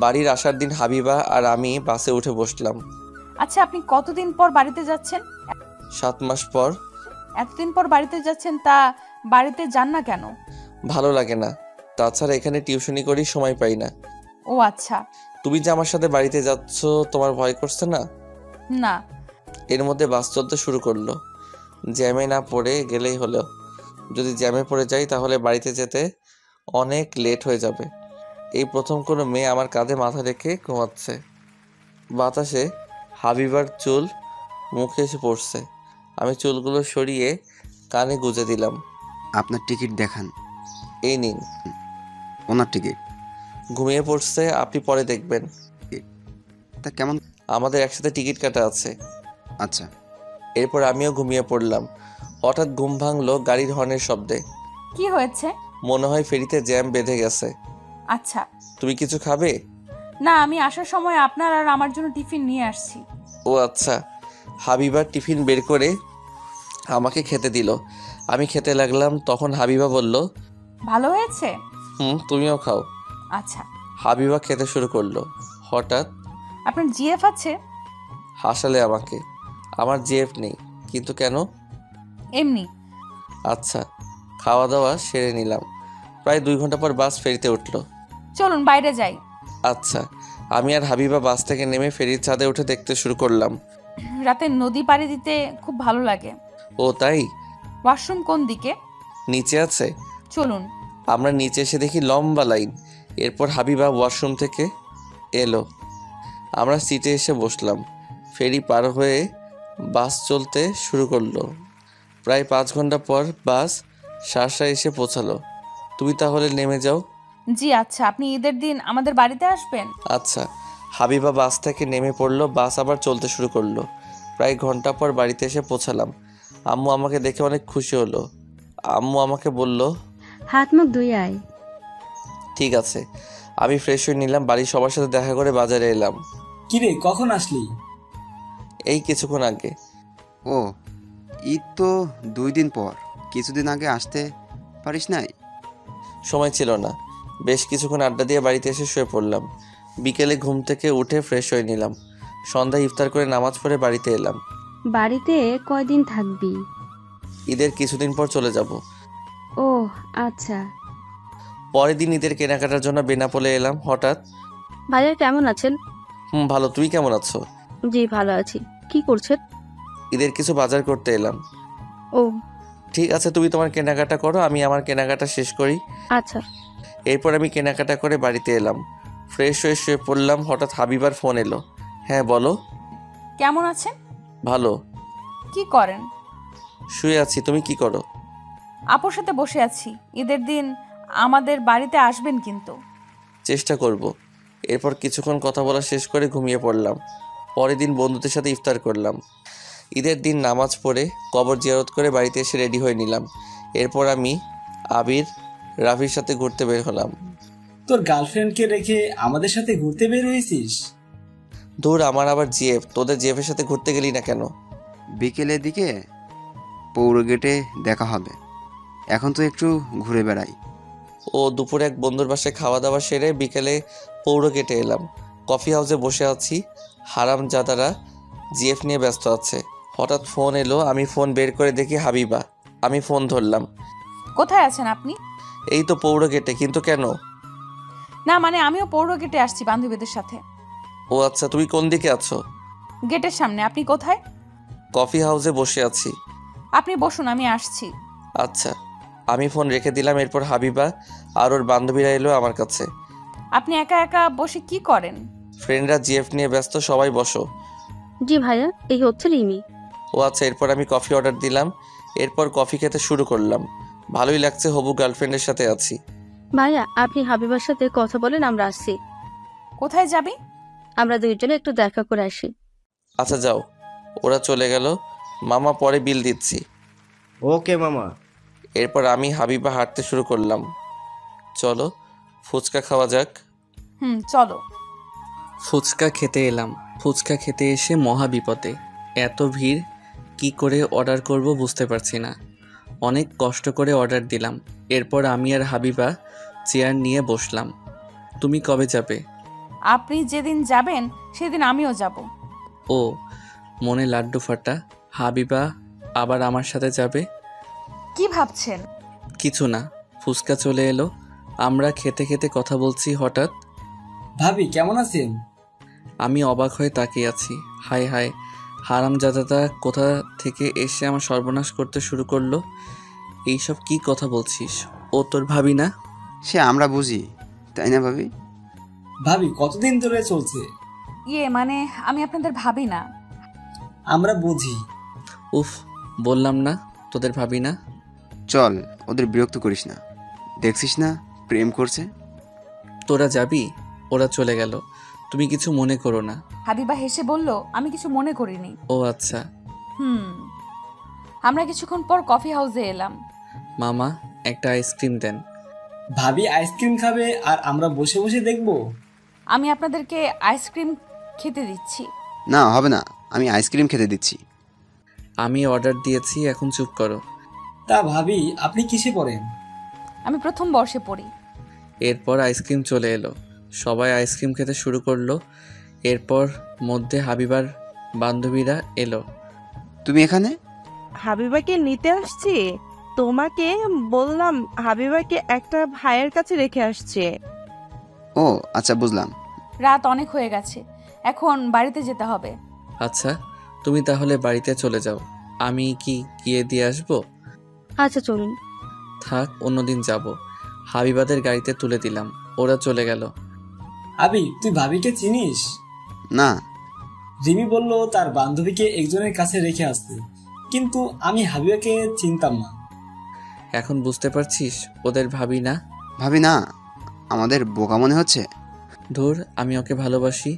বাড়ির আসার দিন হাবিবা আর আমি বাসে উঠে বসলাম। আচ্ছা, আপনি কতদিন পর বাড়িতে যাচ্ছেন? 7 মাস পর। এতদিন পর বাড়িতে যাচ্ছেন, তা বাড়িতে যান না কেন? ভালো লাগে না। তাছাড়া এখানে টিউশনি করি, সময় পাই না। ও আচ্ছা। তুমি যে আমার সাথে বাড়িতে যাচ্ছ, তোমার ভয় করছে না? না। এর মধ্যে বাস চলতে শুরু করলো। জ্যামে না পড়ে গেলেই হলো। যদি জ্যামে পড়ে যাই তাহলে বাড়িতে যেতে অনেক লেট হয়ে যাবে। এই প্রথম কোনো মেয়ে আমার কাঁধে মাথা রেখে ঘুমাচ্ছে। বাতাসে হাবিবার চুল মুখে এসে পড়ছে। আমি চুলগুলো সরিয়ে কানে গুজে দিলাম। আপনার টিকিট দেখান। এই নিন। ওনার টিকিট। ঘুমিয়ে পড়ছে, আপনি পরে দেখবেন। তা কেমন? আমাদের একসাথে টিকিট কাটা আছে। আচ্ছা। এরপর আমিও ঘুমিয়ে পড়লাম। হঠাৎ ঘুম ভাঙলো গাড়ির হর্নের শব্দে। কি হয়েছে? মনে হয় ফেরিতে জ্যাম বেঁধে গেছে। আচ্ছা। তুমি কিছু খাবে? না, আমি আসার সময় আপনার আর আমার জন্য টিফিন নিয়ে আসছি। ও আচ্ছা। হাবিবার টিফিন বের করে আমাকে খেতে দিল। আমি খেতে লাগলাম। তখন হাবিবা বলল, ভালো হয়েছে। তুমিও খাও। আচ্ছা। হাবিবা খেতে শুরু করলো। হঠাৎ, আপনার জিএফ আছে? হাসালে আমাকে। আমার জিএফ নেই। কিন্তু কেন? এমনি। আচ্ছা। খাওয়া দাওয়া সেরে নিলাম। প্রায় 2 ঘন্টা পর বাস ফেরিতে উঠলো। চলুন বাইরে যাই। আচ্ছা। আমি আর হাবিবা বাস থেকে নেমে ফেরির ছাদে উঠে দেখতে শুরু করলাম। রাতে নদী পাড়ি দিতে খুব ভালো লাগে। ও তাই? ওয়াশরুম কোন দিকে? নিচে আছে। চলুন। আমরা নিচে এসে দেখি লম্বা লাইন। এরপর হাবিবা ওয়াশরুম থেকে এলো। আমরা সিটে এসে বসলাম। ফেরি পার হয়ে বাস চলতে শুরু করলো। প্রায় 5 ঘন্টা পর বাস শার্শা এসে পৌঁছালো। তুমি তাহলে নেমে যাও। জি আচ্ছা, আপনি ঈদের দিন আমাদের বাড়িতে আসবেন? আচ্ছা। হাবিবা বাস থেকে নেমে পড়লো। বাস আবার চলতে শুরু করলো। প্রায় ঘন্টা পর বাড়িতে এসে পৌঁছালাম। আম্মু আমাকে দেখে অনেক খুশি হলো। আম্মু আমাকে বলল, হাত মুখ ধুয়ে আয়। ঠিক আছে। আমি ফ্রেশ হয়ে নিলাম। বাড়ির সবার সাথে দেখা করে বাজারে এলাম। কিরে, কখন আসলি? এই কিছুক্ষণ আগে। ও, ঈদ তো 2 দিন পর। কিছুদিন আগে আসতে পারিস নাই? সময় ছিল না। বেশ কিছুক্ষণ আড্ডা দিয়ে বাড়িতে এসে শুয়ে পড়লাম। বিকেলে ঘুম থেকে উঠে ফ্রেশ হয়ে নিলাম। সন্ধ্যায় ইফতার করে নামাজ পড়ে বাড়িতে এলাম। বাড়িতে কয়দিন থাকবি? ঈদের কিছুদিন পর চলে যাব। ও আচ্ছা। পরের দিন ঈদের কেনাকাটার জন্য বেনাপোলে এলাম। হঠাৎ, ভাইয়া কেমন আছেন? ভালো। তুই কেমন আছো? জি ভালো আছি। কি করছেন? ঈদের কিছু বাজার করতে এলাম। ও ঠিক আছে, তুমি তোমার কেনাকাটা করো, আমি আমার কেনাকাটা শেষ করি। আচ্ছা। এরপর আমি কেনাকাটা করে বাড়িতে এলাম। ফ্রেশ হয়ে শুয়ে পড়লাম। হঠাৎ হাবিবার ফোন এলো। হ্যাঁ বলো। কেমন আছেন? ভালো। কি করেন? শুয়ে আছি। তুমি কি করো? আপুর সাথে বসে আছি। ঈদের দিন আমাদের বাড়িতে আসবেন কিন্তু। চেষ্টা করব। এরপর কিছুক্ষণ কথা বলা শেষ করে ঘুমিয়ে পড়লাম। পরের দিন বন্ধুদের সাথে ইফতার করলাম। ঈদের দিন নামাজ পড়ে কবর জিয়ারত করে বাড়িতে এসে রেডি হয়ে নিলাম। এরপর আমি আবির, রাফির সাথে ঘুরতে বের হলাম। তোর গার্লফ্রেন্ডকে রেখে আমাদের সাথে ঘুরতে বের হয়েছিস? দূর, আমার আবার জিএফ। তোদের জিএফের সাথে ঘুরতে গেলি না কেন? বিকেলের দিকে পৌর গেটে দেখা হবে। এখন তো একটু ঘুরে বেড়াই। ও, দুপুরে এক বন্ধুর বাসায় খাওয়া দাওয়া সেরে বিকেলে পৌর গেটে এলাম। কফি হাউসে বসে আছি। হারামজাদারা জিএফ নিয়ে ব্যস্ত আছে। হঠাৎ ফোন এলো। আমি ফোন বের করে দেখি হাবিবা। আমি ফোন ধরলাম। কোথায় আছেন আপনি? এই তো পৌর গেটে। কিন্তু কেন? না মানে আমিও পৌর গেটে আসছি বান্ধবীদের সাথে। ও আচ্ছা, তুমি কোন দিকে আছো? গেটের সামনে। আপনি কোথায়? কফি হাউসে বসে আছি। আপনি বসুন, আমি আসছি। আচ্ছা। আমি ফোন রেখে দিলাম। এরপর হাবিবা আর ওর বান্ধবীরা এলো আমার কাছে। আপনি একা একা বসে কি করেন? ফ্রেন্ডরা জিএফ নিয়ে ব্যস্ত। সবাই বসো। জি ভাইয়া, এই হচ্ছে রিমি। ও আচ্ছা। এরপর আমি কফি অর্ডার দিলাম। এরপর কফি খেতে শুরু করলাম। ভালোই লাগছে, হবু গার্লফ্রেন্ডের সাথে আছি। ভাইয়া আপনি হাবিবার সাথে কথা বলেন, আমরা আসছি। কোথায় যাবি? আমরা দুইজনে একটু দেখা করে আসি। আচ্ছা যাও। ওরা চলে গেল। মামা, পরে বিল দিচ্ছি। ওকে মামা। এরপর আমি হাবিবা হাঁটতে শুরু করলাম। চলো ফুচকা খাওয়া যাক। চলো। ফুচকা খেতে এলাম। ফুচকা খেতে এসে মহা বিপদে। এত ভিড়, কি করে অর্ডার করব বুঝতে পারছি না। অনেক কষ্ট করে অর্ডার দিলাম। এরপর আমি আর হাবিবা চেয়ার নিয়ে বসলাম। তুমি কবে যাবে? আপনি যেদিন যাবেন সেদিন আমিও যাব। ও, মনে লাড্ডু ফাটা। হাবিবা আবার আমার সাথে যাবে? কি ভাবছেন? কিছু না। ফুচকা চলে এলো। আমরা খেতে খেতে কথা বলছি। হঠাৎ, ভাবি কেমন আছেন? আমি অবাক হয়ে তাকিয়ে আছি। হায় হায়, হারামজাদাটা কোথা থেকে এসে আমার সর্বনাশ করতে শুরু করলো। এইসব কি কথা বলছিস? ও তোর ভাবি না? সে আমরা বুঝি, তাই না ভাবি? ভাবি কতদিন ধরে চলছে? মানে আমি আপনাদের ভাবি না। আমরা বুঝি। উফ, বললাম না তোদের ভাবি না। চল, ওদের বিরক্ত করিস না। দেখছিস না প্রেম করছে। তোরা যাবি? ওরা চলে গেল। তুমি কিছু মনে করো না। হাবিবা হেসে বলল, আমি কিছু মনে করিনি। ও আচ্ছা। আমরা কিছুক্ষণ পর কফি হাউসে এলাম। মামা, একটা আইসক্রিম দেন। ভাবি আইসক্রিম খাবে আর আমরা বসে বসে দেখব? আমি আপনাদেরকে আইসক্রিম খেতে দিচ্ছি। না হবে না, আমি আইসক্রিম খেতে দিচ্ছি। আমি অর্ডার দিয়েছি, এখন চুপ করো। তা ভাবি আপনি কিসে পড়েন? আমি প্রথম বর্ষে পড়ি। এরপর আইসক্রিম চলে এলো। সবাই আইসক্রিম খেতে শুরু করলো। এরপর মধ্যে হাবিবার বান্ধবীরা এলো। তুমি এখানে? হাবিবাকে নিতে আসছি। তোমাকে বললাম হাবিবাকে একটা ভাইয়ের কাছে রেখে আসছে। ও আচ্ছা, বুঝলাম। রাত অনেক হয়ে গেছে, এখন বাড়িতে যেতে হবে। আচ্ছা, তুমি তাহলে বাড়িতে চলে যাও, আমি কি গিয়ে দিয়ে আসবো? আচ্ছা চলুন। থাক, অন্যদিন যাব। হাবিবাদের গাড়িতে তুলে দিলাম, ওরা চলে গেল। আবি, তুই ভাবিকে চিনিস? না। রিমি বলল তার বান্ধবীকে একজনের কাছে রেখে আসতে, কিন্তু আমি হাবিবাকে চিনতাম না। এখন বুঝতে পারছিস ওদের ভাবি না? ভাবি না? আমাদের বোকা মনে হচ্ছে? ধুর, আমি ওকে ভালোবাসি,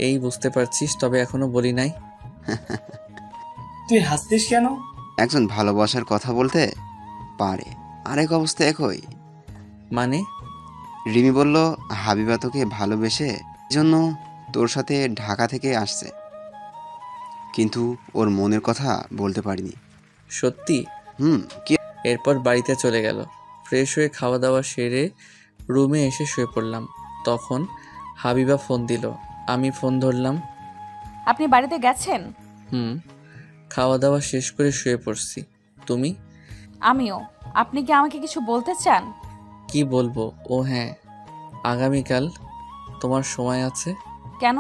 এই বুঝতে পারছিস, তবে এখনো বলি নাই। তুই হাসতিস কেন? একজন ভালোবাসার কথা বলতে পারে, আরেক অবস্থা একই। মানে? রিমি বলল হাবিবা তোকে ভালোবেসে জন্য তোর সাথে ঢাকা থেকে আসছে, কিন্তু ওর মনের কথা বলতে পারিনি। সত্যি? কি? এরপর বাড়িতে চলে গেল। ফ্রেশ হয়ে খাওয়া দাওয়া সেরে রুমে এসে শুয়ে পড়লাম। তখন হাবিবা ফোন দিল, আমি ফোন ধরলাম। আপনি বাড়িতে গেছেন? খাওয়া দাওয়া শেষ করে শুয়ে পড়ছি। তুমি? আমিও। আপনি কি আমাকে কিছু বলতে চান? কি বলবো? ও হ্যাঁ, আগামীকাল তোমার সময় আছে? কেন?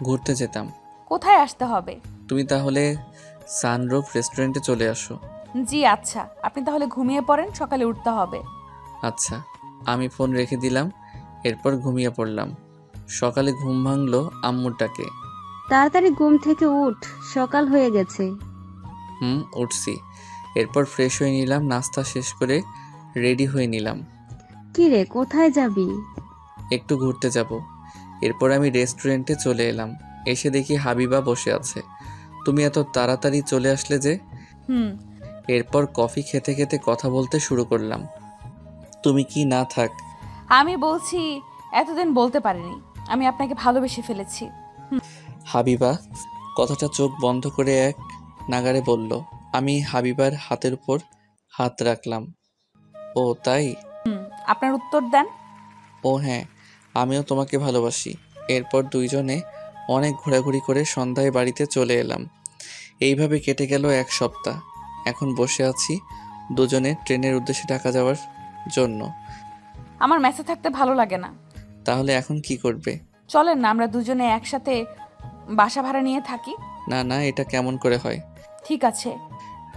ঘুরতে যেতাম। কোথায় আসতে হবে? তুমি তাহলে সানরুফ রেস্টুরেন্টে চলে আসো। জি আচ্ছা, আপনি তাহলে ঘুমিয়ে পড়েন, সকালে উঠতে হবে। আচ্ছা। আমি ফোন রেখে দিলাম, এরপর ঘুমিয়ে পড়লাম। সকালে ঘুম ভাঙলো আম্মুর ডাকে। তাড়াতাড়ি ঘুম থেকে উঠ, সকাল হয়ে গেছে। উঠছি। এরপর ফ্রেশ হয়ে নিলাম, নাস্তা শেষ করে রেডি হয়ে নিলাম। কি রে, কোথায় যাবি? একটু ঘুরতে যাব। এরপর আমি রেস্টুরেন্টে চলে এলাম। এসে দেখি হাবিবা বসে আছে। তুমি এত তাড়াতাড়ি চলে আসলে যে? এরপর কফি খেতে খেতে কথা বলতে শুরু করলাম। তুমি কি না থাক? আমি বলছি, এতদিন বলতে পারিনি, আমি আপনাকে ভালোবেসে ফেলেছি। হাবিবা কথাটা চোখ বন্ধ করে এক নাগারে বলল। আমি হাবিবার হাতের উপর হাত রাখলাম। ও তাই? আপনার উত্তর দেন। ও হ্যাঁ, আমিও তোমাকে ভালোবাসি। এরপর দুইজনে অনেক ঘোরাঘুরি করে সন্ধ্যায় বাড়িতে চলে এলাম। এইভাবে কেটে গেল এক সপ্তাহ। এখন বসে আছি দুজনে ট্রেনের উদ্দেশ্যে ঢাকা যাওয়ার জন্য। আমার মেসে থাকতে ভালো লাগে না। তাহলে এখন কি করবে? চলেন না আমরা দুজনে একসাথে বাসা ভাড়া নিয়ে থাকি। না না, এটা কেমন করে হয়? ঠিক আছে।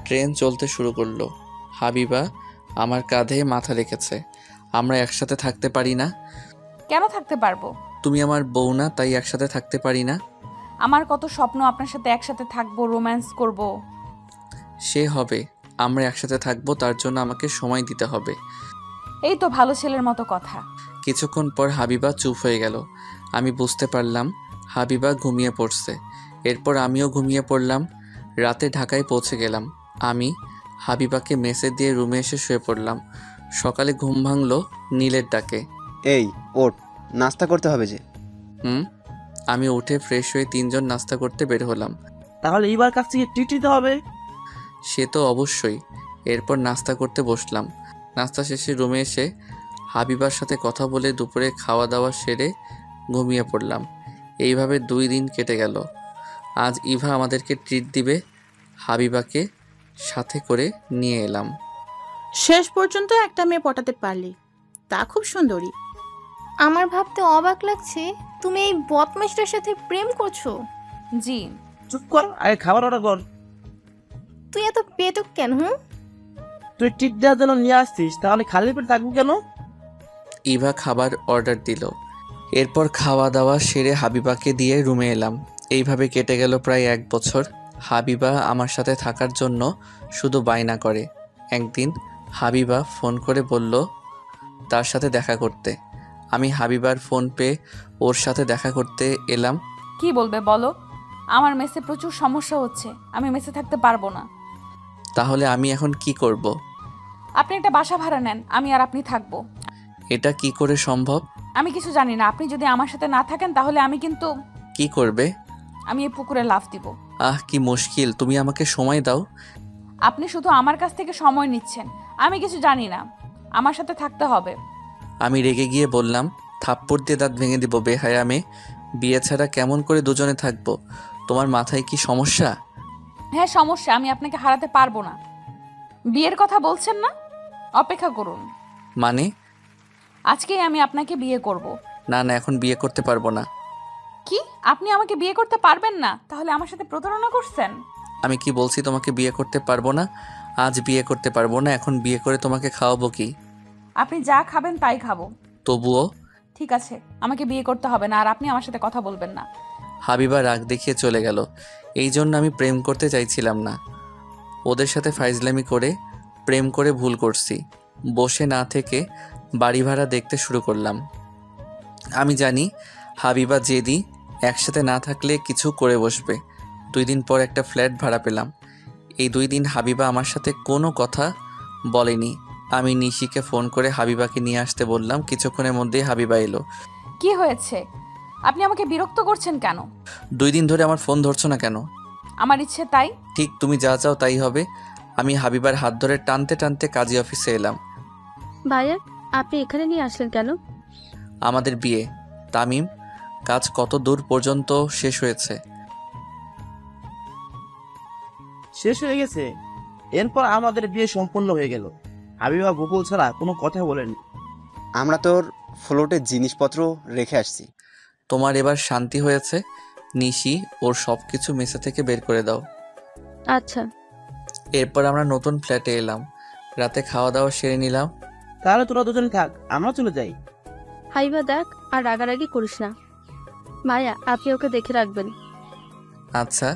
ট্রেন চলতে শুরু করলো। হাবিবা আমার কাঁধে মাথা রেখেছে। আমরা একসাথে থাকতে পারি না? কেন থাকতে পারবো? তুমি আমার বউ না, তাই একসাথে থাকতে পারি না? আমার কত স্বপ্ন আপনার সাথে একসাথে থাকবো, রোম্যান্স করব। সে হবে, আমরা একসাথে থাকবো, তার জন্য আমাকে সময় দিতে হবে। এই তো ভালো ছেলের মতো কথা। কিছুক্ষণ পর হাবিবা চুপ হয়ে গেল। আমি বুঝতে পারলাম হাবিবা ঘুমিয়ে পড়ছে। এরপর আমিও ঘুমিয়ে পড়লাম। রাতে ঢাকায় পৌঁছে গেলাম। আমি হাবিবাকে মেসেজ দিয়ে রুমে এসে শুয়ে পড়লাম। সকালে ঘুম ভাঙলো নীলের ডাকে। এই ওঠ, নাস্তা করতে হবে যে। আমি উঠে ফ্রেশ হয়ে তিনজন নাস্তা করতে বের হলাম। তাহলে এবার কাছ থেকে ট্রিট দিতে হবে। সে তো অবশ্যই। এরপর নাস্তা করতে বসলাম। নাস্তা শেষে রুমে এসে হাবিবার সাথে কথা বলে দুপুরে খাওয়া দাওয়া সেরে ঘুমিয়ে পড়লাম। এইভাবে 2 দিন কেটে গেল। আজ ইভা আমাদেরকে ট্রিট দিবে। হাবিবাকে সাথে করে নিয়ে এলাম। শেষ পর্যন্ত একটা মেয়ে পটাতে পারলি, তা খুব সুন্দরী। আমার ভাবতে অবাক লাগছে, তুমি এই বদমাইশটার সাথে প্রেম করছো। জি। চুপ কর, আগে খাবার অর্ডার কর। তুই এত পেটুক কেন? তুই ট্রিট দেওয়ার জন্য নিয়ে আসছিস, তাহলে খালি পেট থাকবো কেন? ইভা খাবার অর্ডার দিল। এরপর খাওয়া দাওয়া সেরে হাবিবাকে দিয়ে রুমে এলাম। এইভাবে কেটে গেল প্রায় 1 বছর। হাবিবা আমার সাথে থাকার জন্য শুধু বায়না করে। একদিন হাবিবা ফোন করে বলল তার সাথে দেখা করতে। আমি হাবিবার ফোন পেয়ে ওর সাথে দেখা করতে এলাম। কি বলবে বলো? আমার মেসে প্রচুর সমস্যা হচ্ছে, আমি মেসে থাকতে পারবো না। তাহলে আমি এখন কি করব? আপনি একটা বাসা ভাড়া নেন, আমি আর আপনি থাকবো। এটা কি করে সম্ভব? আমি কিছু জানি না। আপনি যদি আমার সাথে না থাকেন তাহলে আমি কিন্তু। কি করবে? আমি এই পুকুরে লাফ দিব। কি মুশকিল, তুমি আমাকে সময় দাও। আপনি শুধু আমার কাছ থেকে সময় নিচ্ছেন, আমি কিছু জানি না। আমার সাথে থাকতে হবে। আমি রেগে গিয়ে বললাম, থাপ্পড় দিয়ে দাঁত ভেঙে দিব বেহায়া মেয়ে। বিয়ে ছাড়া কেমন করে দুজনে থাকবো? তোমার মাথায় কি সমস্যা? হ্যাঁ সমস্যা, আমি আপনাকে হারাতে পারবো না। বিয়ের কথা বলছেন না? অপেক্ষা করুন। মানে? আজকেই আমি আপনাকে বিয়ে করব, না না, এখন বিয়ে করতে পারবো না। কি? আপনি আমাকে বিয়ে করতে পারবেন না? তাহলে আমার সাথে প্রতারণা করছেন? আমি কি বলছি তোমাকে বিয়ে করতে পারবো না? আজ বিয়ে করতে পারবো না, এখন বিয়ে করে তোমাকে খাওয়াবো কি? আপনি যা খাবেন তাই খাবো। তবুও? ঠিক আছে, আমাকে বিয়ে করতে হবে না, আর আপনি আমার সাথে কথা বলবেন না। হাবিবা রাগ দেখিয়ে চলে গেল। এই জন্য আমি প্রেম করতে চাইছিলাম না। ওদের সাথে ফাইজলামি করে প্রেম করে ভুল করছি। বসে না থেকে বাড়ি ভাড়া দেখতে শুরু করলাম। আমি জানি হাবিবা জেদি, একসাথে না থাকলে কিছু করে বসবে। 2 দিন পর একটা ফ্ল্যাট ভাড়া পেলাম। এই 2 দিন হাবিবা আমার সাথে কোনো কথা বলেনি। আমি নিশিকে ফোন করে হাবিবাকে নিয়ে আসতে বললাম। কিছুক্ষণের মধ্যেই হাবিবা এলো। কি হয়েছে? আপনি আমাকে বিরক্ত করছেন কেন? 2 দিন ধরে আমার ফোন ধরছো না কেন? আমার ইচ্ছে তাই। ঠিক তুমি যা চাও তাই হবে। আমি হাবিবার হাত ধরে টানতে টানতে কাজী অফিসে এলাম। ভাইয়া, আপনি এখানে নিয়ে আসলেন কেন? আমাদের বিয়ে। তামিম, কাজ কত দূর পর্যন্ত শেষ হয়েছে? শেষ হয়ে গেছে। এরপর আমাদের বিয়ে সম্পূর্ণ হয়ে গেল। হাবিবা গোকুল ছাড়া কোনো কথা বলেনি। আমরা তোর ফ্লোটে জিনিসপত্র রেখে আসছি। তোমার এবার শান্তি হয়েছে? নিশি, ওর সব কিছু মেসে থেকে বের করে দাও। আচ্ছা। এরপর আমরা নতুন ফ্ল্যাটে এলাম। রাতে খাওয়া দাওয়া সেরে নিলাম। তাহলে তোরা দুজন থাক, আমরা চলে যাই। হাইবা দেখ, আর রাগারাগি করিস না। ভাইয়া, আপনি ওকে দেখে রাখবেন। আচ্ছা।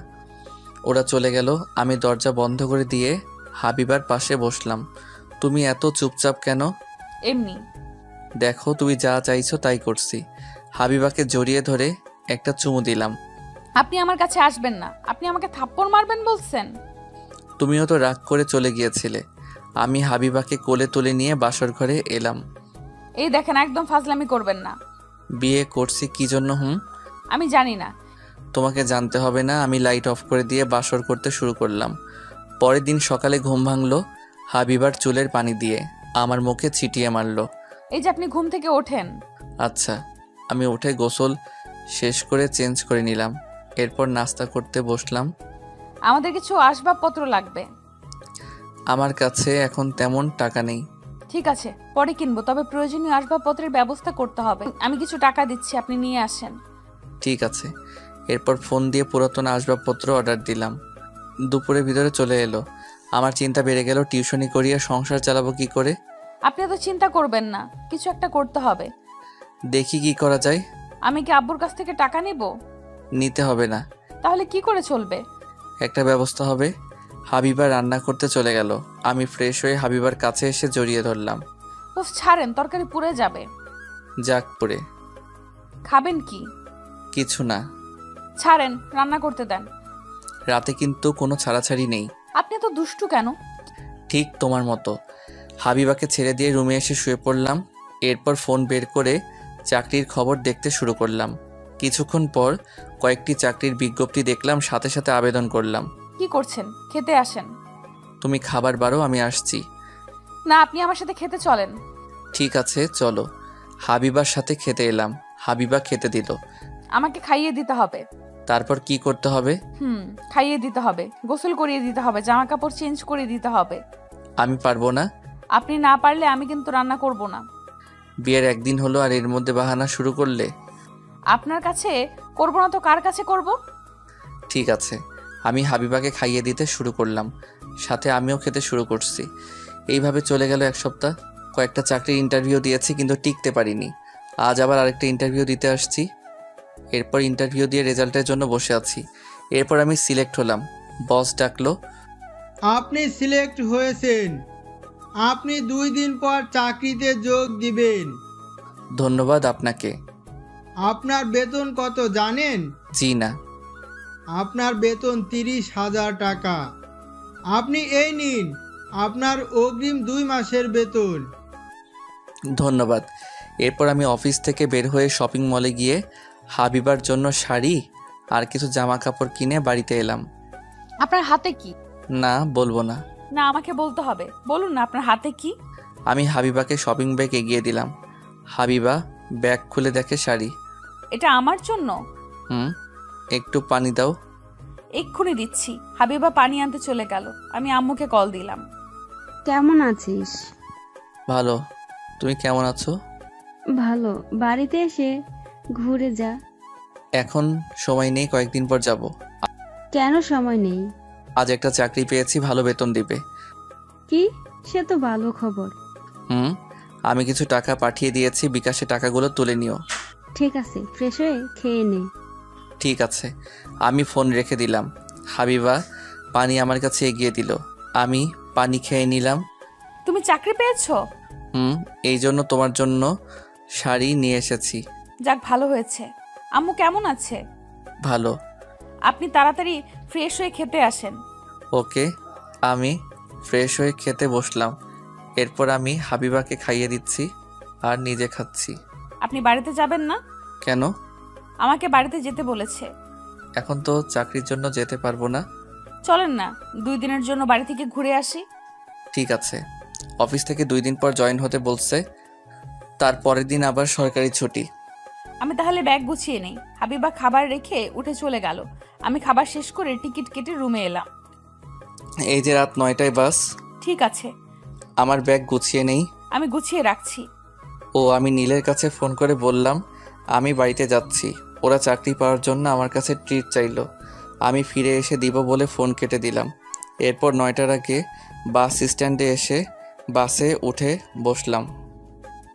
ওরা চলে গেল। আমি দরজা বন্ধ করে দিয়ে হাবিবার পাশে বসলাম। তুমি এত চুপচাপ কেন? এমনি। দেখো, তুমি যা চাইছো তাই করছি। হাবিবাকে জড়িয়ে ধরে একটা চুমু দিলাম। আপনি আমার কাছে আসবেন না। আপনি আমাকে থাপ্পড় মারবেন বলছেন? তুমিও তো রাগ করে চলে গিয়েছিলে। আমি হাবিবাকে কোলে তুলে নিয়ে বাসর ঘরে এলাম। এই দেখেন, একদম ফাজলামি করবেন না। বিয়ে করছি কি জন্য? আমি জানি না। তোমাকে জানতে হবে না। আমি লাইট অফ করে দিয়ে বাসর করতে শুরু করলাম। পরের দিন সকালে ঘুম ভাঙলো হাবিবার চুলের পানি দিয়ে, আমার মুখে ছিটিয়ে মারলো। এই যে আপনি ঘুম থেকে ওঠেন। আচ্ছা। আমি উঠে গোসল শেষ করে চেঞ্জ করে নিলাম। এরপর নাস্তা করতে বসলাম। আমাদের কিছু আসবাবপত্র লাগবে। আমার কাছে এখন তেমন টাকা নেই। ঠিক আছে, পরে কিনবো, তবে প্রয়োজনীয় আসবাবপত্রের ব্যবস্থা করতে হবে। আমি কিছু টাকা দিচ্ছি, আপনি নিয়ে আসেন। ঠিক আছে। এরপর ফোন দিয়ে পুরাতন আসবাবপত্র অর্ডার দিলাম। দুপুরের ভিতরে চলে এলো। আমার চিন্তা বেড়ে গেল, টিউশনি করিয়ে সংসার চালাবো কি করে? আপনি তো চিন্তা করবেন না, কিছু একটা করতে হবে। দেখি কি করা যায়। আমি কি আব্বুর কাছ থেকে টাকা নিব? নিতে হবে না। তাহলে কি করে চলবে? একটা ব্যবস্থা হবে। হাবিবা রান্না করতে চলে গেল। আমি ফ্রেশ হয়ে হাবিবার কাছে এসে জড়িয়ে ধরলাম। উফ, ছাড়েন, তরকারি পুড়ে যাবে। যাক পুড়ে। খাবেন কি? কিছু না। ছাড়েন, রান্না করতে দেন। রাতে কিন্তু কোনো ছাড়াছাড়ি নেই। আপনি তো দুষ্টু কেন? ঠিক তোমার মতো। হাবিবাকে ছেড়ে দিয়ে রুমে এসে শুয়ে পড়লাম। এরপর ফোন বের করে চাকরির খবর দেখতে শুরু করলাম। কিছুক্ষণ পর কয়েকটি চাকরির বিজ্ঞপ্তি দেখলাম, সাথে সাথে আবেদন করলাম। কি করছেন? খেতে আসেন। তুমি খাবার বারো, আমি আসছি। না, আপনি আমার সাথে খেতে চলেন। ঠিক আছে, চলো। হাবিবার সাথে খেতে এলাম। হাবিবা খেতে দিল। আমাকে খাইয়ে দিতে হবে। তারপর কি করতে হবে? খাইয়ে দিতে হবে, গোসল করিয়ে দিতে হবে, জামা কাপড় চেঞ্জ করে দিতে হবে। আমি পারবো না। আপনি না পারলে আমি কিন্তু রান্না করব না। বিয়ের একদিন হলো আর এর মধ্যে বাহানা শুরু করলে? আপনার কাছে করব না তো কার কাছে করব? ঠিক আছে। আমি হাবিবাকে খাইয়ে দিতে শুরু করলাম, সাথে আমিও খেতে শুরু করছি। এইভাবে চলে গেল 1 সপ্তাহ। কয়েকটা চাকরির ইন্টারভিউ দিয়েছি, কিন্তু টিকতে পারিনি। আজ আবার আরেকটা ইন্টারভিউ দিতে আসছি। এরপর ইন্টারভিউ দিয়ে রেজাল্টের জন্য বসে আছি। এরপর আমি সিলেক্ট হলাম। বস ডাকলো, আপনি সিলেক্ট হয়েছেন, আপনি 2 দিন পর চাকরিতে যোগ দিবেন। ধন্যবাদ আপনাকে। আপনার বেতন কত জানেন? জি না। আপনার বেতন 30,000 টাকা। আপনি এই নিন আপনার অগ্রিম 2 মাসের বেতন। ধন্যবাদ। এরপর আমি অফিস থেকে বের হয়ে শপিং মলে গিয়ে হাবিবার জন্য শাড়ি আর কিছু জামা কাপড় কিনে বাড়িতে এলাম। আপনার হাতে কি? না, বলবো না। না, আমাকে বলতে হবে। বলুন না, আপনার হাতে কি? আমি হাবিবাকে শপিং ব্যাগ এগিয়ে দিলাম। হাবিবা ব্যাগ খুলে দেখে শাড়ি। এটা আমার জন্য? একটু পানি দাও। এক্ষুনি দিচ্ছি। হাবিবা পানি আনতে চলে গেল। আমি আম্মুকে কল দিলাম। কেমন আছিস? ভালো। তুমি কেমন আছো? ভালো, বাড়িতে এসে ঘুরে যা। এখন সময় নেই, কয়েকদিন পর যাব। কেন সময় নেই? আজ একটা চাকরি পেয়েছি, ভালো বেতন দিবে। কি? সে তো ভালো খবর। আমি কিছু টাকা পাঠিয়ে দিয়েছি, বিকাশে টাকাগুলো তুলে নিও। ঠিক আছে, ফ্রেশ হয়ে খেয়ে নে। ঠিক আছে। আমি ফোন রেখে দিলাম। হাবিবা পানি আমার কাছে এগিয়ে দিল। আমি পানি খেয়ে নিলাম। তুমি চাকরি পেয়েছো? এই জন্য তোমার জন্য শাড়ি নিয়ে এসেছি। যাক, ভালো হয়েছে। আম্মু কেমন আছে? ভালো। আপনি তাড়াতাড়ি ফ্রেশ হয়ে খেতে আসেন। ওকে। আমি ফ্রেশ হয়ে খেতে বসলাম। এরপর আমি হাবিবাকে খাইয়ে দিচ্ছি আর নিজে খাচ্ছি। আপনি বাড়িতে যাবেন না? কেন? আমাকে বাড়িতে যেতে বলেছে। এখন তো চাকরির জন্য যেতে পারবো না। চলেন না, 2 দিনের জন্য বাড়ি থেকে ঘুরে আসি। ঠিক আছে। অফিস থেকে 2 দিন পর জয়েন হতে বলছে, তার পরের দিন আবার সরকারি ছুটি। আমি তাহলে ব্যাগ গুছিয়ে নেই। হাবিবা খাবার রেখে উঠে চলে গেল। আমি খাবার শেষ করে টিকিট কেটে রুমে এলাম। এই যে রাত 9টায় বাস। ঠিক আছে। আমার ব্যাগ গুছিয়ে নেই। আমি গুছিয়ে রাখছি। আমি নীলের কাছে ফোন করে বললাম আমি বাড়িতে যাচ্ছি। ওরা চাকরি পাওয়ার জন্য আমার কাছে ট্রিট চাইলো। আমি ফিরে এসে দিব বলে ফোন কেটে দিলাম। এরপর 9টার আগে বাস স্ট্যান্ডে এসে বাসে উঠে বসলাম।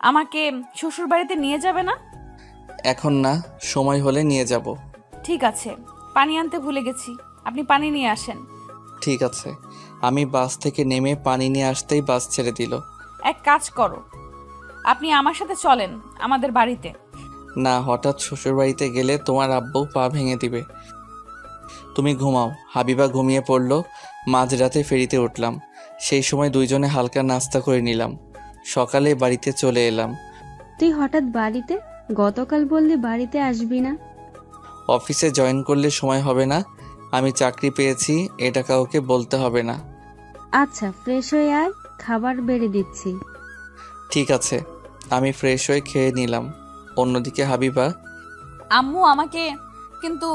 আমাকে শ্বশুর বাড়িতে নিয়ে যাবে না? এখন না, সময় হলে নিয়ে যাব। ঠিক আছে। পানি আনতে ভুলে গেছি, আপনি পানি নিয়ে আসেন। ঠিক আছে। আমি বাস থেকে নেমে পানি নিয়ে আসতেই বাস ছেড়ে দিল। এক কাজ করো, আপনি আমার সাথে চলেন আমাদের বাড়িতে। না, হঠাৎ শ্বশুর বাড়িতে গেলে তোমার আব্বু পা ভেঙে দিবে। তুমি ঘুমাও। হাবিবা ঘুমিয়ে পড়লো। মাঝরাতে ফেরিতে উঠলাম। সেই সময় দুইজনে হালকা নাস্তা করে নিলাম। সকালে বাড়িতে চলে এলাম। তুই হঠাৎ বাড়িতে? গতকাল বললি বাড়িতে আসবি না। অফিসে জয়েন করলে সময় হবে না। আমি চাকরি পেয়েছি, এটা কাউকে বলতে হবে না। আচ্ছা, ফ্রেশ হয়ে আয়, খাবার বেড়ে দিচ্ছি। ঠিক আছে। আমি ফ্রেশ হয়ে খেয়ে নিলাম। অন্যদিকে হাবিবা, আম্মু আমাকে কিন্তু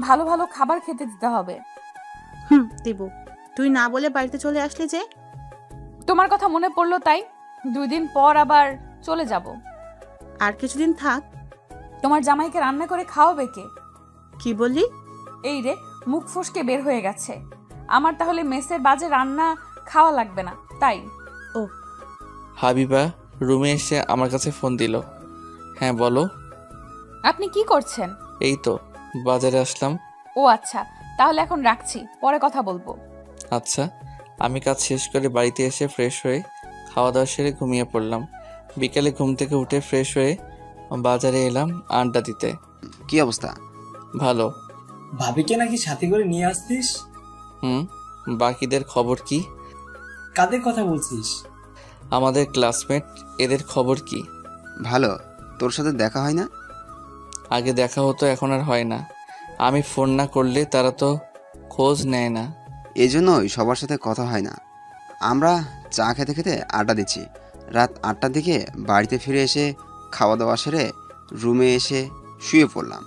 ভালো ভালো খাবার খেতে দিতে হবে। দেব। তুই না বলে বাড়িতে চলে আসলি যে? তোমার কথা মনে পড়লো তাই। 2 দিন পর আবার চলে যাব। আর কিছুদিন থাক। তোমার জামাইকে রান্না করে খাওয়াবে কে? কি বললি? এই রে, মুখ ফসকে বের হয়ে গেছে। আমার তাহলে মেসের বাজে রান্না খাওয়া লাগবে না, তাই? ও। হাবিবা রুমে এসে আমার কাছে ফোন দিল। হ্যাঁ বলো। আপনি কি করছেন? এই তো বাজারে আসলাম। ও আচ্ছা, তাহলে এখন রাখছি, পরে কথা বলবো। আচ্ছা। আমি কাজ শেষ করে বাড়িতে এসে ফ্রেশ হয়ে খাওয়া দাওয়া সেরে ঘুমিয়ে পড়লাম। বিকালে ঘুম থেকে উঠে ফ্রেশ হয়ে বাজারে এলাম আড্ডা দিতে। কি অবস্থা? ভালো। ভাবিকে নাকি সাথে করে নিয়ে আসতিস? বাকিদের খবর কি? কাদের কথা বলছিস? আমাদের ক্লাসমেট, এদের খবর কি? ভালো। তোর সাথে দেখা হয় না? আগে দেখা হতো, এখন আর হয় না। আমি ফোন না করলে তারা তো খোঁজ নেয় না। এই জন্যই সবার সাথে কথা হয় না। আমরা চা খেতে খেতে আড্ডা দিচ্ছি। রাত 8টার দিকে বাড়িতে ফিরে এসে খাওয়া দাওয়া সেরে রুমে এসে শুয়ে পড়লাম।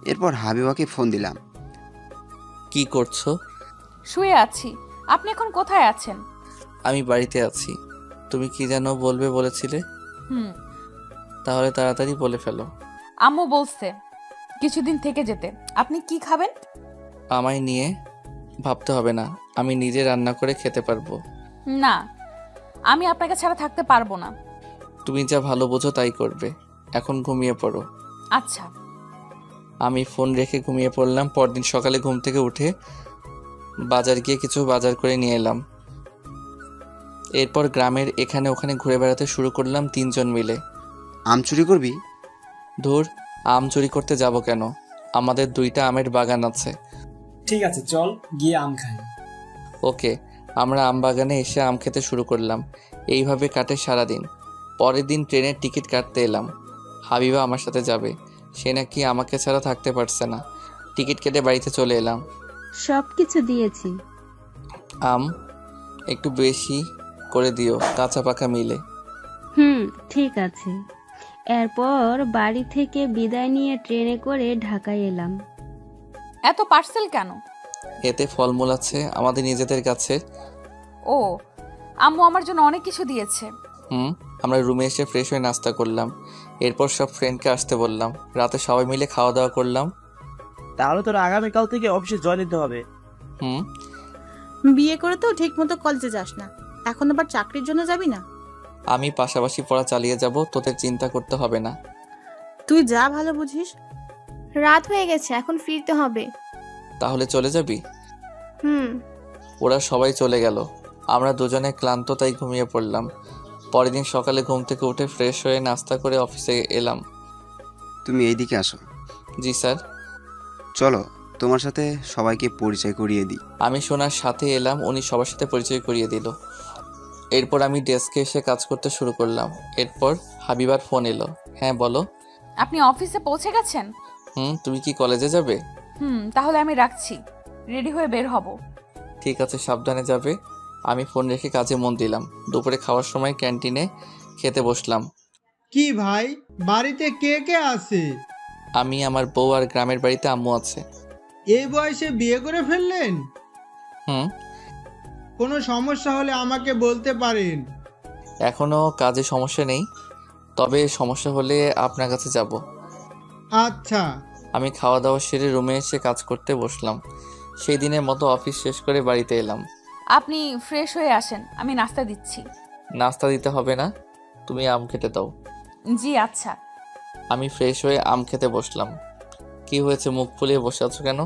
এরপর হাবিবাকে ফোন দিলাম। কি করছো? শুয়ে আছি। আপনি এখন কোথায় আছেন? আমি বাড়িতে আছি। তুমি কি যেন বলবে বলেছিলে? তাহলে তাড়াতাড়ি বলে ফেলো। আম্মু বলছে কিছুদিন থেকে যেতে। আপনি কি খাবেন? আমায় নিয়ে ভাবতে হবে না, আমি নিজে রান্না করে খেতে পারবো। না, আমি আপনাকে ছাড়া থাকতে পারবো না। তুমি যা ভালো বোঝো তাই করবে। এখন ঘুমিয়ে পড়ো। আচ্ছা। আমি ফোন রেখে ঘুমিয়ে পড়লাম। পরদিন সকালে ঘুম থেকে উঠে বাজার গিয়ে কিছু বাজার করে নিয়ে এলাম। এরপর গ্রামের এখানে ওখানে ঘুরে বেড়াতে শুরু করলাম 3 জন মিলে। আম চুরি করবি? ধুর, আম চুরি করতে যাব কেন? আমাদের 2টা আমের বাগান আছে। ঠিক আছে, চল গিয়ে আম খাই। ওকে। আমরা আম বাগানে এসে আম খেতে শুরু করলাম। এইভাবে কাটে সারাদিন। পরের দিন ট্রেনের টিকিট কাটতে এলাম। হাবিবা আমার সাথে যাবে। সে নাকি আমাকে ছাড়া থাকতে পারছে না। টিকিট কেটে বাড়িতে চলে এলাম। সব কিছু দিয়েছি। আম একটু বেশি করে দিও, কাঁচা পাকা মিলে। ঠিক আছে। এরপর বাড়ি থেকে বিদায় নিয়ে ট্রেনে করে ঢাকায় এলাম। এত পার্সেল কেন? এতে ফলমূল আছে আমাদের নিজেদের কাছে। ও, আম্মু আমার জন্য অনেক কিছু দিয়েছে। আমরা রুমে এসে ফ্রেশ হয়ে নাস্তা করলাম। এরপর সব ফ্রেন্ডকে আসতে বললাম। রাতে সবাই মিলে খাওয়া দাওয়া করলাম। তাহলে তোর আগামীকাল থেকে অফিসে জয়েন দিতে হবে। হুম। বিয়ে করে তো ঠিক মতো কলেজে যাস না, এখন আবার চাকরির জন্য যাবি না? আমি পাশাপাশি পড়া চালিয়ে যাব, তোদের চিন্তা করতে হবে না। তুই যা ভালো বুঝিস। রাত হয়ে গেছে, এখন ফিরতে হবে। তাহলে চলে যাবি? হুম। ওরা সবাই চলে গেল। আমরা দুজনে ক্লান্ত, তাই ঘুমিয়ে পড়লাম। পরের দিন সকালে ঘুম থেকে উঠে ফ্রেশ হয়ে নাস্তা করে অফিসে এলাম। তুমি এইদিকে আসো। জি স্যার। চলো তোমার সাথে সবাইকে পরিচয় করিয়ে দিই। আমি সোনার সাথে এলাম, উনি সবার সাথে পরিচয় করিয়ে দিল। এরপর আমি ডেস্কে এসে কাজ করতে শুরু করলাম। এরপর হাবিবার ফোন এলো। হ্যাঁ বলো। আপনি অফিসে পৌঁছে গেছেন? তুমি কি কলেজে যাবে? তাহলে আমি রাখছি, রেডি হয়ে বের হব। ঠিক আছে, সাবধানে যাবে। আমি ফোন রেখে কাজে মন দিলাম। দুপুরে খাওয়ার সময় ক্যান্টিনে খেতে বসলাম। কি ভাই, বাড়িতে কে কে আছে? আমি, আমার বউ আর গ্রামের বাড়িতে আম্মু আছে। এই বয়সে বিয়ে করে ফেললেন? কোনো সমস্যা হলে আমাকে বলতে পারেন। এখনো কাজে সমস্যা নেই, তবে সমস্যা হলে আপনার কাছে যাব। আচ্ছা। আমি খাওয়া দাওয়া সেরে রুমে এসে কাজ করতে বসলাম। সেই দিনের মতো অফিস শেষ করে বাড়িতে এলাম। আপনি ফ্রেশ হয়ে আসেন, আমি নাস্তা দিচ্ছি। নাস্তা দিতে হবে না, তুমি আম খেতে দাও। জি আচ্ছা। আমি ফ্রেশ হয়ে আম খেতে বসলাম। কি হয়েছে, মুখ ফুলিয়ে বসে আছো কেন?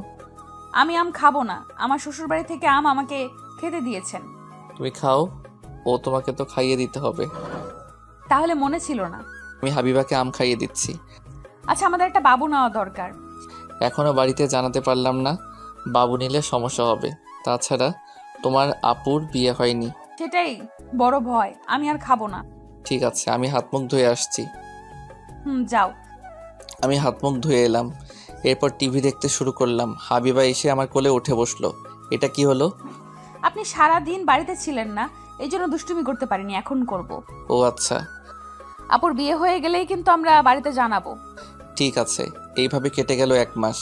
আমি আম খাবো না, আমার শ্বশুর বাড়ি থেকে আম আমাকে খেতে দিয়েছেন। তুমি খাও, ও তোমাকে তো খাইয়ে দিতে হবে। তাহলে মনে ছিল না। আমি হাবিবাকে আম খাইয়ে দিচ্ছি। আচ্ছা, আমাদের একটা বাবু নেওয়া দরকার। এখনো বাড়িতে জানাতে পারলাম না, বাবু নিলে সমস্যা হবে। তাছাড়া তোমার আপুর বিয়ে হয়নি। সেটাই বড় ভয়, আমি আর খাবো না। ঠিক আছে, আমি হাত মুখ ধুয়ে আসছি। যাও। আমি হাত মুখ ধুয়ে এলাম। এরপর টিভি দেখতে শুরু করলাম। হাবিবা এসে আমার কোলে উঠে বসলো। এটা কি হলো? আপনি সারা দিন বাড়িতে ছিলেন না, এই জন্য দুষ্টুমি করতে পারিনি, এখন করব। ও আচ্ছা। আপুর বিয়ে হয়ে গেলেই কিন্তু আমরা বাড়িতে জানাবো। ঠিক আছে। এইভাবে কেটে গেল 1 মাস।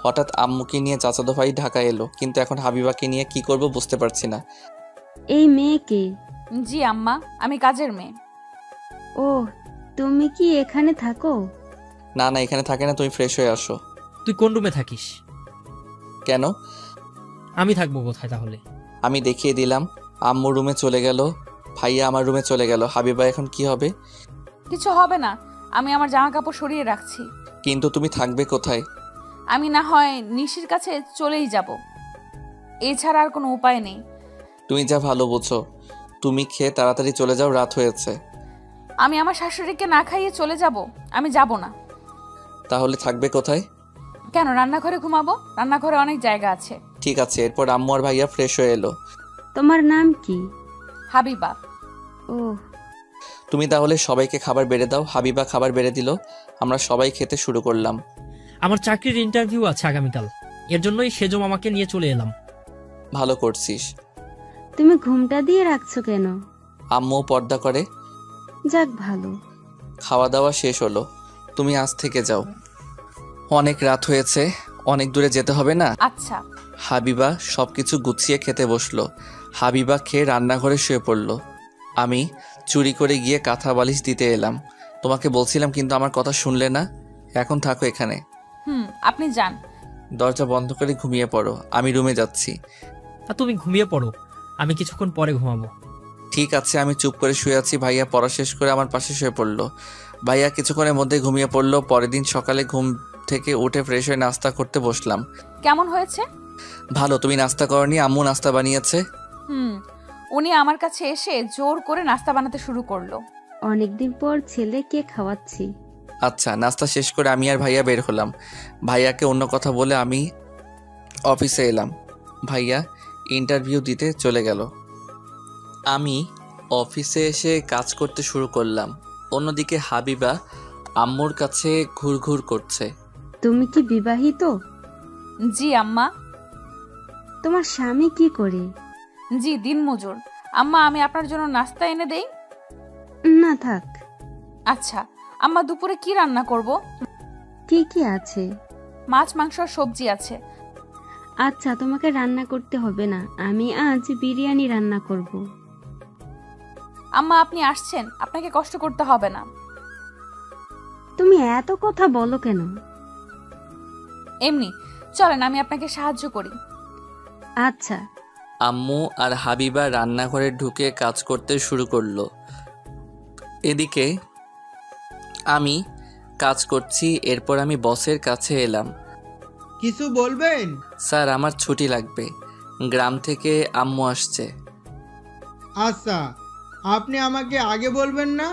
হঠাৎ আম্মুকে নিয়ে চাচাতো ভাই ঢাকা এলো, কিন্তু এখন হাবিবাকে নিয়ে কি করব বুঝতে পারছি না। এই মেয়ে কে? জি আম্মা, আমি কাজের মেয়ে। ও, তুমি কি এখানে থাকো? না না, এখানে থাকে না, তুমি ফ্রেশ হয়ে আসো। তুই কোন রুমে থাকিস? কেন? আমি থাকবো কোথায় তাহলে? আমি দেখিয়ে দিলাম। আম্মু রুমে চলে গেল, ভাইয়া আমার রুমে চলে গেল। হাবিবা এখন কি হবে? কিছু হবে না, আমি আমার জামা কাপড় সরিয়ে রাখছি। কিন্তু তুমি থাকবে কোথায়? আমি না হয় নিশির কাছে চলেই যাব, এছাড়া আর কোনো উপায় নেই। তুমি যা ভালো বোঝো। তুমি খেয়ে তাড়াতাড়ি চলে যাও, রাত হয়েছে। আমি আমার শাশুড়িকে না খাইয়ে চলে যাব? আমি যাব না। তাহলে থাকবে কোথায়? কেন, রান্নাঘরে ঘুমাবো, রান্নাঘরে অনেক জায়গা আছে। ঠিক আছে। এরপর আম্মু আর ভাইয়া ফ্রেশ হয়ে এলো। তোমার নাম কি? হাবিবা। ও, তুমি তাহলে সবাইকে খাবার বেড়ে দাও। হাবিবা খাবার বেড়ে দিল। আমরা সবাই খেতে শুরু করলাম। আমার চাকরির ইন্টারভিউ আছে আগামীকাল, এর জন্যই সেজো মামাকে নিয়ে চলে এলাম। ভালো করছিস। তুমি ঘুমটা দিয়ে রাখছো কেন? আম্মু পর্দা করে। যাক ভালো। খাওয়া দাওয়া শেষ হলো, তুমি আজ থেকে যাও। অনেক রাত হয়েছে, অনেক দূরে যেতে হবে না। আচ্ছা। হাবিবা সবকিছু গুছিয়ে খেতে বসলো। হাবিবা খেয়ে রান্নাঘরে শুয়ে পড়লো। আমি চুরি করে গিয়ে কাঁথা বালিশ দিতে এলাম। তোমাকে বলছিলাম কিন্তু আমার কথা শুনলে না। এখন থাকো এখানে। আপনি যান। দরজা বন্ধ করে ঘুমিয়ে পড়ো, আমি রুমে যাচ্ছি। তুমি ঘুমিয়ে পড়ো, আমি কিছুক্ষণ পরে ঘুমাবো। ঠিক আছে। আমি চুপ করে শুয়ে আছি। ভাইয়া পড়া শেষ করে আমার পাশে শুয়ে পড়লো। ভাইয়া কিছুক্ষণের মধ্যে ঘুমিয়ে পড়লো। পরের দিন সকালে ঘুম থেকে উঠে ফ্রেশ হয়ে নাস্তা করতে বসলাম। কেমন হয়েছে? ভালো। তুমি নাস্তা করনি? আম্মু নাস্তা বানিয়েছে। উনি আমার কাছে এসে জোর করে নাস্তা বানাতে শুরু করলো। অনেকদিন পর ছেলেকে খাওয়াচ্ছি। আচ্ছা। নাস্তা শেষ করে আমি আর ভাইয়া বের হলাম। ভাইয়াকে অন্য কথা বলে আমি অফিসে এলাম। ভাইয়া ইন্টারভিউ দিতে চলে গেল। আমি অফিসে এসে কাজ করতে শুরু করলাম। অন্যদিকে হাবিবা আম্মুর কাছে ঘুরঘুর করছে। তুমি কি বিবাহিত? জি আম্মা। তোমার স্বামী কি করে? জি দিনমজুর। আম্মা, আমি আপনার জন্য নাস্তা এনে দেই? না থাক। আচ্ছা আম্মা, দুপুরে কি রান্না করব? কি কি আছে? মাছ, মাংস আর সবজি আছে। আচ্ছা, তোমাকে রান্না করতে হবে না, আমি আজ বিরিয়ানি রান্না করব। আম্মা আপনি আসছেন, আপনাকে কষ্ট করতে হবে না। তুমি এত কথা বলো কেন? এমনি, চলেন আমি আপনাকে সাহায্য করি। আচ্ছা। আম্মু আর হাবিবা রান্নাঘরে ঢুকে কাজ করতে শুরু করলো। এদিকে আমি কাজ করছি। এরপর আমি বসের কাছে এলাম। কিছু বলবেন? স্যার, আমার ছুটি লাগবে, গ্রাম থেকে আম্মু আসছে। আচ্ছা, আপনি আমাকে আগে বলবেন না?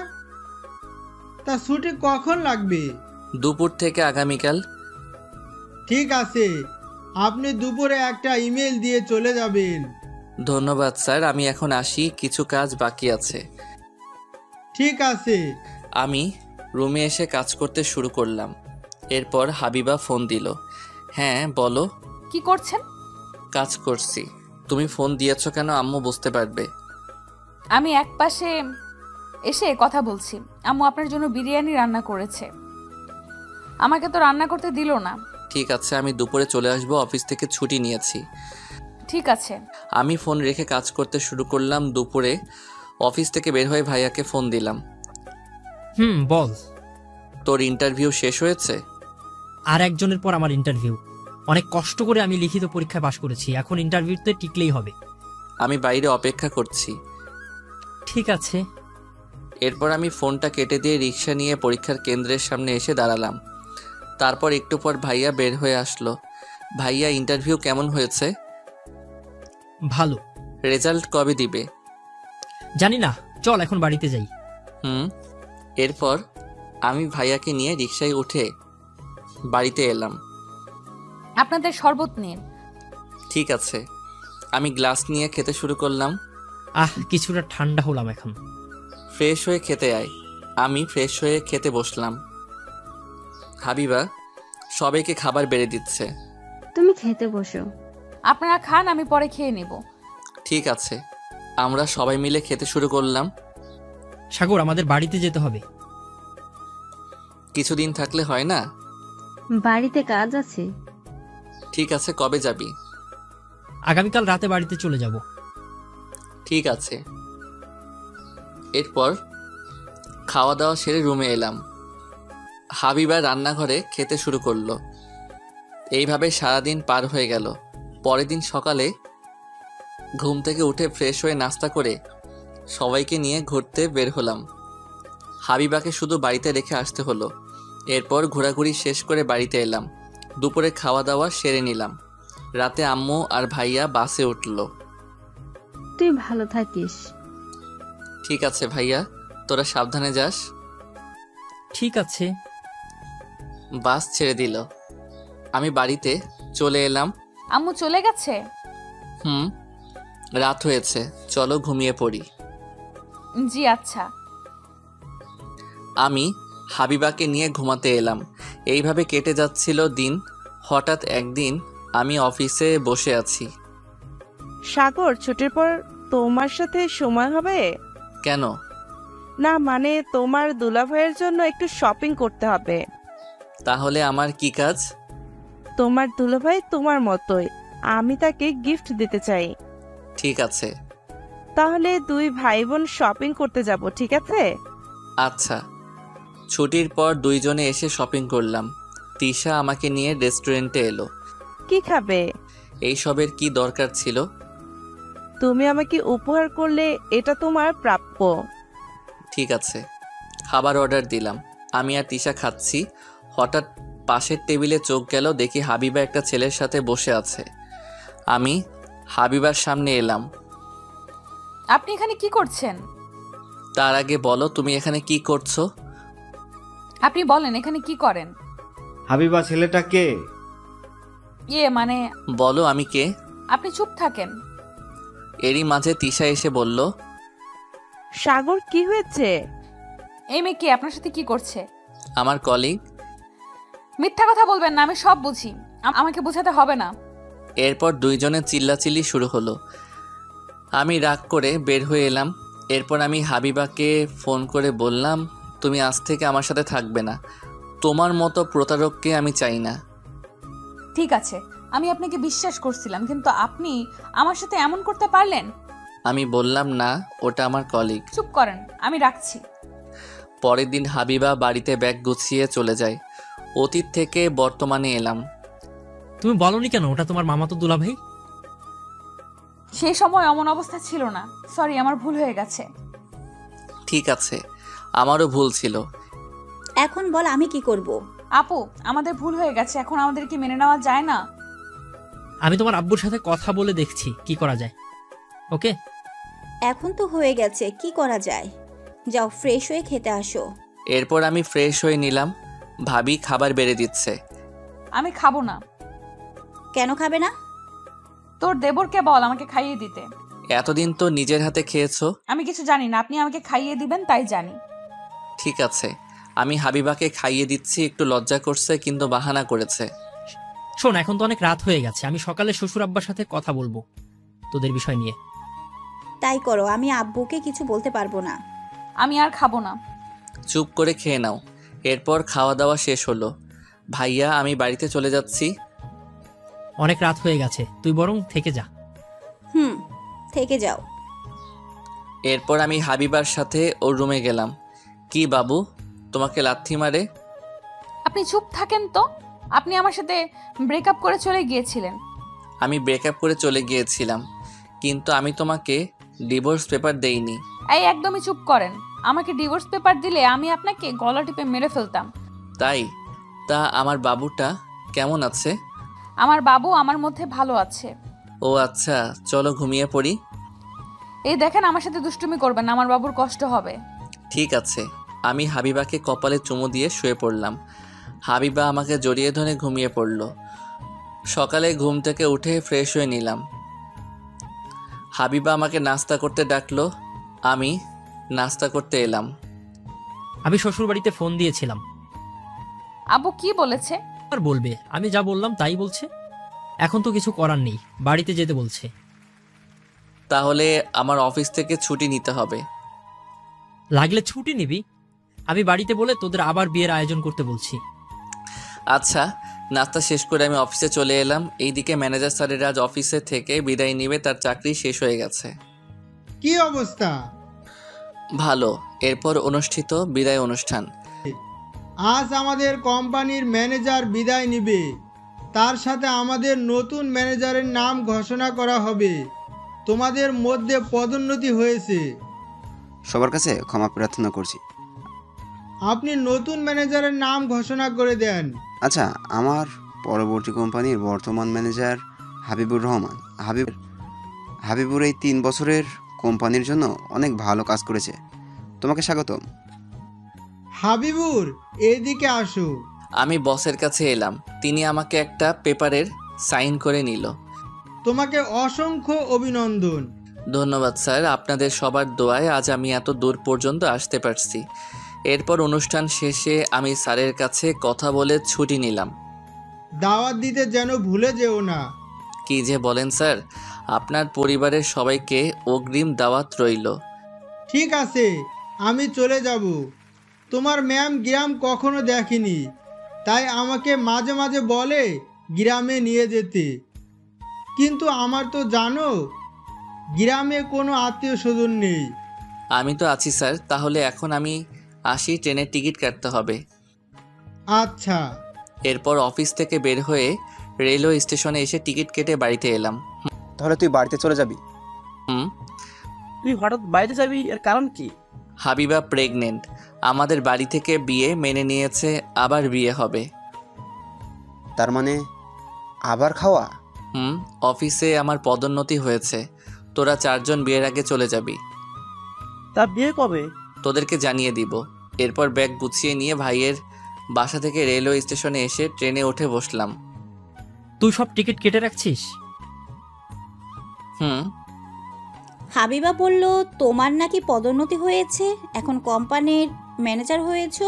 তা ছুটি কখন লাগবে? দুপুর থেকে আগামীকাল। ঠিক আছে, আপনি দুপুরে একটা ইমেল দিয়ে চলে যাবেন। ধন্যবাদ স্যার, আমি এখন আসি, কিছু কাজ বাকি আছে। ঠিক আছে। আমি রুমে এসে কাজ করতে শুরু করলাম। এরপর হাবিবা ফোন দিল। হ্যাঁ বলো। কি করছেন? কাজ করছি। তুমি ফোন দিয়েছো কেন আম্মু বুঝতে পারবে। আমি একপাশে এসে কথা বলছি। আম্মু আপনার জন্য বিরিয়ানি রান্না করেছে, আমাকে তো রান্না করতে দিল না। ঠিক আছে, আমি দুপুরে চলে আসবো, অফিস থেকে ছুটি নিয়েছি। ঠিক আছে। আমি ফোন রেখে কাজ করতে শুরু করলাম। দুপুরে অফিস থেকে বের হয়ে ভাইয়াকে ফোন দিলাম। বল। তোর ইন্টারভিউ শেষ হয়েছে? আর একজনের পর আমার ইন্টারভিউ। অনেক কষ্ট করে আমি লিখিত পরীক্ষায় পাশ করেছি, এখন ইন্টারভিউতে টিকলেই হবে। আমি বাইরে অপেক্ষা করছি। ঠিক আছে। এরপর আমি ফোনটা কেটে দিয়ে রিক্সা নিয়ে পরীক্ষার কেন্দ্রের সামনে এসে দাঁড়ালাম। তারপর একটু পর ভাইয়া বের হয়ে আসলো। ভাইয়া, ইন্টারভিউ কেমন হয়েছে? ভালো। রেজাল্ট কবে দিবে? জানি না, চল এখন বাড়িতে যাই। এরপর আমি ভাইয়াকে নিয়ে রিক্সায় উঠে বাড়িতে এলাম। আপনাদের শরবত নিন। ঠিক আছে। আমি গ্লাস নিয়ে খেতে শুরু করলাম। কিছুটা ঠান্ডা হলাম এখন। ফ্রেশ হয়ে খেতে আয়। আমি ফ্রেশ হয়ে খেতে বসলাম। হাবিবা সবাইকে খাবার বেড়ে দিচ্ছে। তুমি খেতে বসো। আপনারা খান, আমি পরে খেয়ে নেব। ঠিক আছে। আমরা সবাই মিলে খেতে শুরু করলাম। সাগর, আমাদের বাড়িতে যেতে হবে। কিছুদিন থাকলে হয় না? বাড়িতে কাজ আছে। ঠিক আছে, কবে যাবি? আগামীকাল রাতে বাড়িতে চলে যাব। ঠিক আছে। এরপর খাওয়া দাওয়া সেরে রুমে এলাম। হাবিবা রান্নাঘরে খেতে শুরু করলো। এইভাবে সারাদিন পার হয়ে গেল। পরের দিন সকালে ঘুম থেকে উঠে ফ্রেশ হয়ে নাস্তা করে সবাইকে নিয়ে ঘুরতে বের হলাম। হাবিবাকে শুধু বাড়িতে রেখে আসতে হলো। এরপর ঘোরাঘুরি শেষ করে বাড়িতে এলাম। দুপুরে খাওয়া দাওয়া সেরে নিলাম। রাতে আম্মু আর ভাইয়া বাসে উঠল। তুই ভালো থাকিস। ঠিক আছে ভাইয়া, তোরা সাবধানে যাস। ঠিক আছে। বাস ছেড়ে দিল। আমি বাড়িতে চলে এলাম। আম্মু চলে গেছে? রাত হয়েছে, চলো ঘুমিয়ে পড়ি। জি আচ্ছা। আমি হাবিবাকে নিয়ে ঘুমাতে এলাম। এইভাবে কেটে যাচ্ছিল দিন। হঠাৎ একদিন আমি অফিসে বসে আছি। সাগর, ছুটির পর তোমার সাথে সময় হবে? কেন? না মানে তোমার দুলাভাইয়ের জন্য একটু শপিং করতে হবে। তাহলে আমার কি কাজ? তোমার দুলাভাই তোমার মতোই, আমি তাকে গিফট দিতে চাই। ঠিক আছে। তাহলে দুই ভাই বোন শপিং করতে যাব, ঠিক আছে? আচ্ছা। ছুটির পর দুইজনে এসে শপিং করলাম। তিশা আমাকে নিয়ে রেস্টুরেন্টে এলো। কি খাবে? এইসবের কি দরকার ছিল? তুমি আমাকে উপহার করলে এটা তোমার প্রাপ্য। ঠিক আছে। খাবার অর্ডার দিলাম। আমি আর তিশা খাচ্ছি। হঠাৎ পাশের টেবিলে চোখ গেল, দেখি হাবিবা একটা ছেলের সাথে বসে আছে। আমি হাবিবার সামনে এলাম। আপনি এখানে কি করছেন? তার আগে বলো, তুমি এখানে কি করছো? আপনি বলেন এখানে কি করেন? হাবিবা ছেলেটা কে? মানে বলো আমি কে। আপনি চুপ থাকেন। এরই মাঝে তিশা এসে বলল, সাগর কি হয়েছে? এই মেয়ে কে? আপনার সাথে কি করছে? আমার কলিগ। মিথ্যা কথা বলবেন না, আমি সব বুঝি, আমাকে বোঝাতে হবে না। এরপর দুইজনে চিল্লাচিল্লি শুরু হলো। আমি রাগ করে বের হয়ে এলাম। এরপর আমি হাবিবাকে ফোন করে বললাম, তুমি আজ থেকে আমার সাথে থাকবে না। তোমার মতো প্রতারককে আমি চাই না। ঠিক আছে, আমি আপনাকে বিশ্বাস করছিলাম, কিন্তু আপনি আমার সাথে এমন করতে পারলেন? আমি বললাম না, ওটা আমার কলিগ। চুপ করেন, আমি রাখছি। পরের দিন হাবিবা বাড়িতে ব্যাগ গুছিয়ে চলে যায়। অতীত থেকে বর্তমানে এলাম। তুমি বলনি কেন ওটা তোমার মামাতো দুলাভাই? সেই সময় অমন অবস্থা ছিল না। সরি, আমার ভুল হয়ে গেছে। ঠিক আছে, আমারও ভুল ছিল। এখন বল আমি কি করব? আপু, আমাদের ভুল হয়ে গেছে, এখন আমাদের কি মেনে নেওয়া যায় না? আমি তোমার আব্বুর সাথে কথা বলে দেখছি কি করা যায়। ওকে? এখন তো হয়ে গেছে, কি করা যায়? যাও ফ্রেশ হয়ে খেতে আসো। এরপর আমি ফ্রেশ হয়ে নিলাম। ভাবি খাবার বেড়ে দিচ্ছে। আমি খাবো না। কেন খাবে না? তোর দেবরকে বল আমাকে খাইয়ে দিতে। এতদিন তো নিজের হাতে খেয়েছো। আমি কিছু জানি না, আপনি আমাকে খাইয়ে দিবেন তাই জানি। ঠিক আছে, আমি হাবিবাকে খাইয়ে দিচ্ছি। একটু লজ্জা করছে কিন্তু বাহানা করেছে। শোন, এখন তো অনেক রাত হয়ে গেছে, আমি সকালে শ্বশুর আব্বার সাথে কথা বলবো তোদের বিষয় নিয়ে। তাই করো, আমি আব্বুকে কিছু বলতে পারবো না। আমি আর খাবো না। চুপ করে খেয়ে নাও। এরপর খাওয়া দাওয়া শেষ হলো। ভাইয়া, আমি বাড়িতে চলে যাচ্ছি। অনেক রাত হয়ে গেছে, তুই বরং থেকে যা। থেকে যাও। এরপর আমি হাবিবার সাথে ওর রুমে গেলাম। কি বাবু, তোমাকে লাথি মারে? আপনি চুপ থাকেন তো। আপনি আমার সাথে ব্রেকআপ করে চলে গিয়েছিলেন। আমি ব্রেকআপ করে চলে গিয়েছিলাম, কিন্তু আমি তোমাকে ডিভোর্স পেপার দেইনি। এই একদমই চুপ করেন। আমাকে ডিভোর্স পেপার দিলে আমি আপনাকে গলা টিপে মেরে ফেলতাম। তাই? তা আমার বাবুটা কেমন আছে? আমার বাবু আমার মধ্যে ভালো আছে। ও আচ্ছা, চলো ঘুমিয়ে পড়ি। এই দেখেন, আমার সাথে দুষ্টুমি করবেন না, আমার বাবুর কষ্ট হবে। ঠিক আছে। আমি হাবিবাকে কপালে চুমু দিয়ে শুয়ে পড়লাম। হাবিবা আমাকে জড়িয়ে ধরে ঘুমিয়ে পড়ল। সকালে ঘুম থেকে উঠে ফ্রেশ হয়ে নিলাম। হাবিবা আমাকে নাস্তা করতে ডাকলো। আমি নাস্তা করতে এলাম। আমি শ্বশুর বাড়িতে ফোন দিয়েছিলাম। আব্বু কি বলেছে? আর বলবে, আমি যা বললাম তাই বলছে। এখন তো কিছু করার নেই, বাড়িতে যেতে বলছে। তাহলে আমার অফিস থেকে ছুটি নিতে হবে। লাগলে ছুটি নিবি, আমি বাড়িতে বলে তোদের আবার বিয়ের আয়োজন করতে বলছি। আচ্ছা, নাস্তা শেষ করে আমি অফিসে চলে এলাম। এইদিকে ম্যানেজার স্যারের আজ অফিসে থেকে বিদায় নিবে, তার চাকরি শেষ হয়ে গেছে। কি অবস্থা? ভালো। এরপর অনুষ্ঠিত বিদায় অনুষ্ঠান। আজ আমাদের কোম্পানির ম্যানেজার বিদায় নিবে, তার সাথে আমাদের নতুন ম্যানেজারের নাম ঘোষণা করা হবে। তোমাদের মধ্যে পদোন্নতি হয়েছে। সবার কাছে ক্ষমা প্রার্থনা করছি। আপনি নতুন ম্যানেজারের নাম ঘোষণা করে দেন। আচ্ছা, আমার পরবর্তী কোম্পানির বর্তমান ম্যানেজার হাবিবুর রহমান। হাবিবুর এই 3 বছরের কোম্পানির জন্য অনেক ভালো কাজ করেছে। তোমাকে স্বাগতম। হাবিবুর, এদিকে আসো। আমি বসের কাছে এলাম। তিনি আমাকে একটা পেপারের সাইন করে নিল। তোমাকে অসংখ্য অভিনন্দন। ধন্যবাদ স্যার, আপনাদের সবার দোয়ায় আজ আমি এত দূর পর্যন্ত আসতে পারছি। এরপর অনুষ্ঠান শেষে আমি স্যারের কাছে কথা বলে ছুটি নিলাম। দাওয়াত দিতে যেন ভুলে যেও না। কি যে বলেন স্যার, আপনার পরিবারের সবাইকে অগ্রিম দাওয়াত রইল। ঠিক আছে, আমি চলে যাব। তোমার ম্যাম গ্রাম কখনো দেখেনি, তাই আমাকে মাঝে মাঝে বলে গ্রামে নিয়ে যেতে। কিন্তু আমার তো জানো, গ্রামে কোনো আত্মীয় স্বজন নেই। আমি তো আছি স্যার। তাহলে এখন আমি আসি, ট্রেনের টিকিট কাটতে হবে। আচ্ছা। এরপর অফিস থেকে বের হয়ে রেলওয়ে স্টেশনে এসে টিকিট কেটে বাড়িতে এলাম। তাহলে তুই বাড়িতে চলে যাবি? তুই হঠাৎ বাড়িতে যাবি, এর কারণ কি? হাবিবা প্রেগনেন্ট। আমাদের বাড়ি থেকে বিয়ে মেনে নিয়েছে, আবার বিয়ে হবে। তার মানে আবার খাওয়া? অফিসে আমার পদোন্নতি হয়েছে। তোরা 4 জন বিয়ের আগে চলে যাবি। তা বিয়ে কবে? তোদেরকে জানিয়ে দিব। এরপর ব্যাগ গুছিয়ে নিয়ে ভাইয়ের বাসা থেকে রেলওয়ে স্টেশনে এসে ট্রেনে উঠে বসলাম। তুই সব টিকিট কেটে রাখছিস? হাবিবা বলল তোমার নাকি পদোন্নতি হয়েছে, এখন কোম্পানির ম্যানেজার হয়েছো।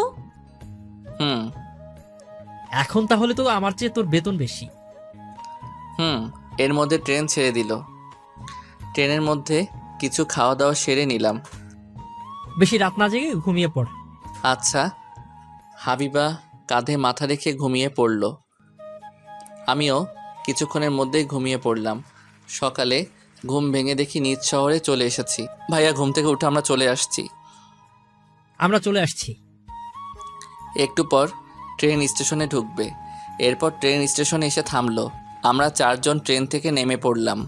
এখন তাহলে তো আমার চেয়ে তোর বেতন বেশি। এর মধ্যে ট্রেন ছেড়ে দিল। ট্রেনের মধ্যে কিছু খাওয়া দাওয়া সেরে নিলাম। বেশি রাত না জেগে ঘুমিয়ে পড়। আচ্ছা। হাবিবা কাঁধে মাথা রেখে ঘুমিয়ে পড়ল। আমিও কিছুক্ষণের মধ্যেই ঘুমিয়ে পড়লাম। সকালে ঘুম ভেঙে দেখি নিজ শহরে চলে এসেছি। ভাইয়া ঘুম থেকে উঠে আমরা চলে আসছি। আমরা চলে আসছি। একটু পর ট্রেন স্টেশনে ঢুকবে। এরপর ট্রেন স্টেশনে এসে থামলো। আমরা 4 জন ট্রেন থেকে নেমে পড়লাম।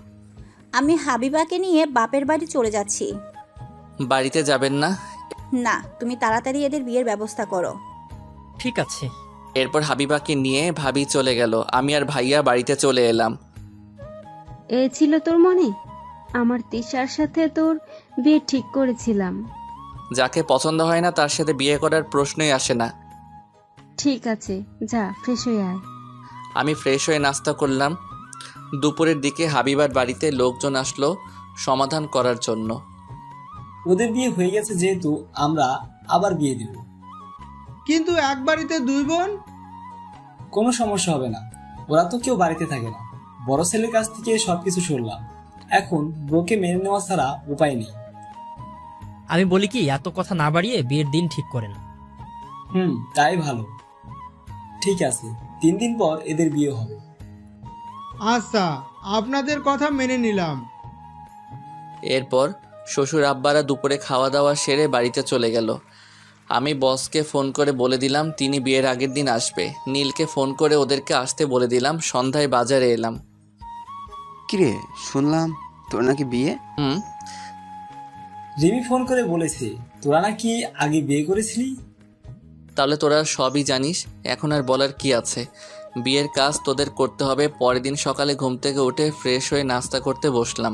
আমি হাবিবাকে নিয়ে বাপের বাড়ি চলে যাচ্ছি। বাড়িতে যাবেন না? না, তুমি তাড়াতাড়ি এদের বিয়ের ব্যবস্থা করো। ঠিক আছে। এরপর হাবিবাকে নিয়ে ভাবি চলে গেল। আমি আর ভাইয়া বাড়িতে চলে এলাম। এ ছিল তোর মনে? আমার তিশার সাথে তোর বিয়ে ঠিক করেছিলাম। যাকে পছন্দ হয় না তার সাথে বিয়ে করার প্রশ্নই আসে না। ঠিক আছে, যা ফ্রেশ হয়ে আয়। আমি ফ্রেশ হয়ে নাস্তা করলাম। দুপুরের দিকে হাবিবার বাড়িতে লোকজন আসলো সমাধান করার জন্য। ওদের বিয়ে হয়ে গেছে যেহেতু আমরা আবার বিয়ে দিব। কিন্তু এক বাড়িতে 2 বোন? কোনো সমস্যা হবে না, ওরা তো কেউ বাড়িতে থাকে না। বড় ছেলের কাছ থেকে সবকিছু শুনলাম, এখন ব্রোকে মেনে নেওয়া ছাড়া উপায় নেই। আমি বলি কি, এত কথা না বাড়িয়ে বিয়ের দিন ঠিক করেন। তাই ভালো। ঠিক আছে, 3 দিন পর এদের বিয়ে হবে। আচ্ছা, আপনাদের কথা মেনে নিলাম। এরপর শ্বশুর আব্বারা দুপুরে খাওয়া দাওয়া সেরে বাড়িতে চলে গেল। আমি বসকে ফোন করে বলে দিলাম তিনি বিয়ের আগের দিন আসবে। নীলকে ফোন করে ওদেরকে আসতে বলে দিলাম। সন্ধ্যায় বাজারে এলাম। কিরে, শুনলাম তোর নাকি বিয়ে? রিমি ফোন করে বলেছে তোরা নাকি আগে বিয়ে করেছিলি। তাহলে তোরা সবই জানিস, এখন আর বলার কি আছে। বিয়ের কাজ তোদের করতে হবে। পরের দিন সকালে ঘুম থেকে উঠে ফ্রেশ হয়ে নাস্তা করতে বসলাম।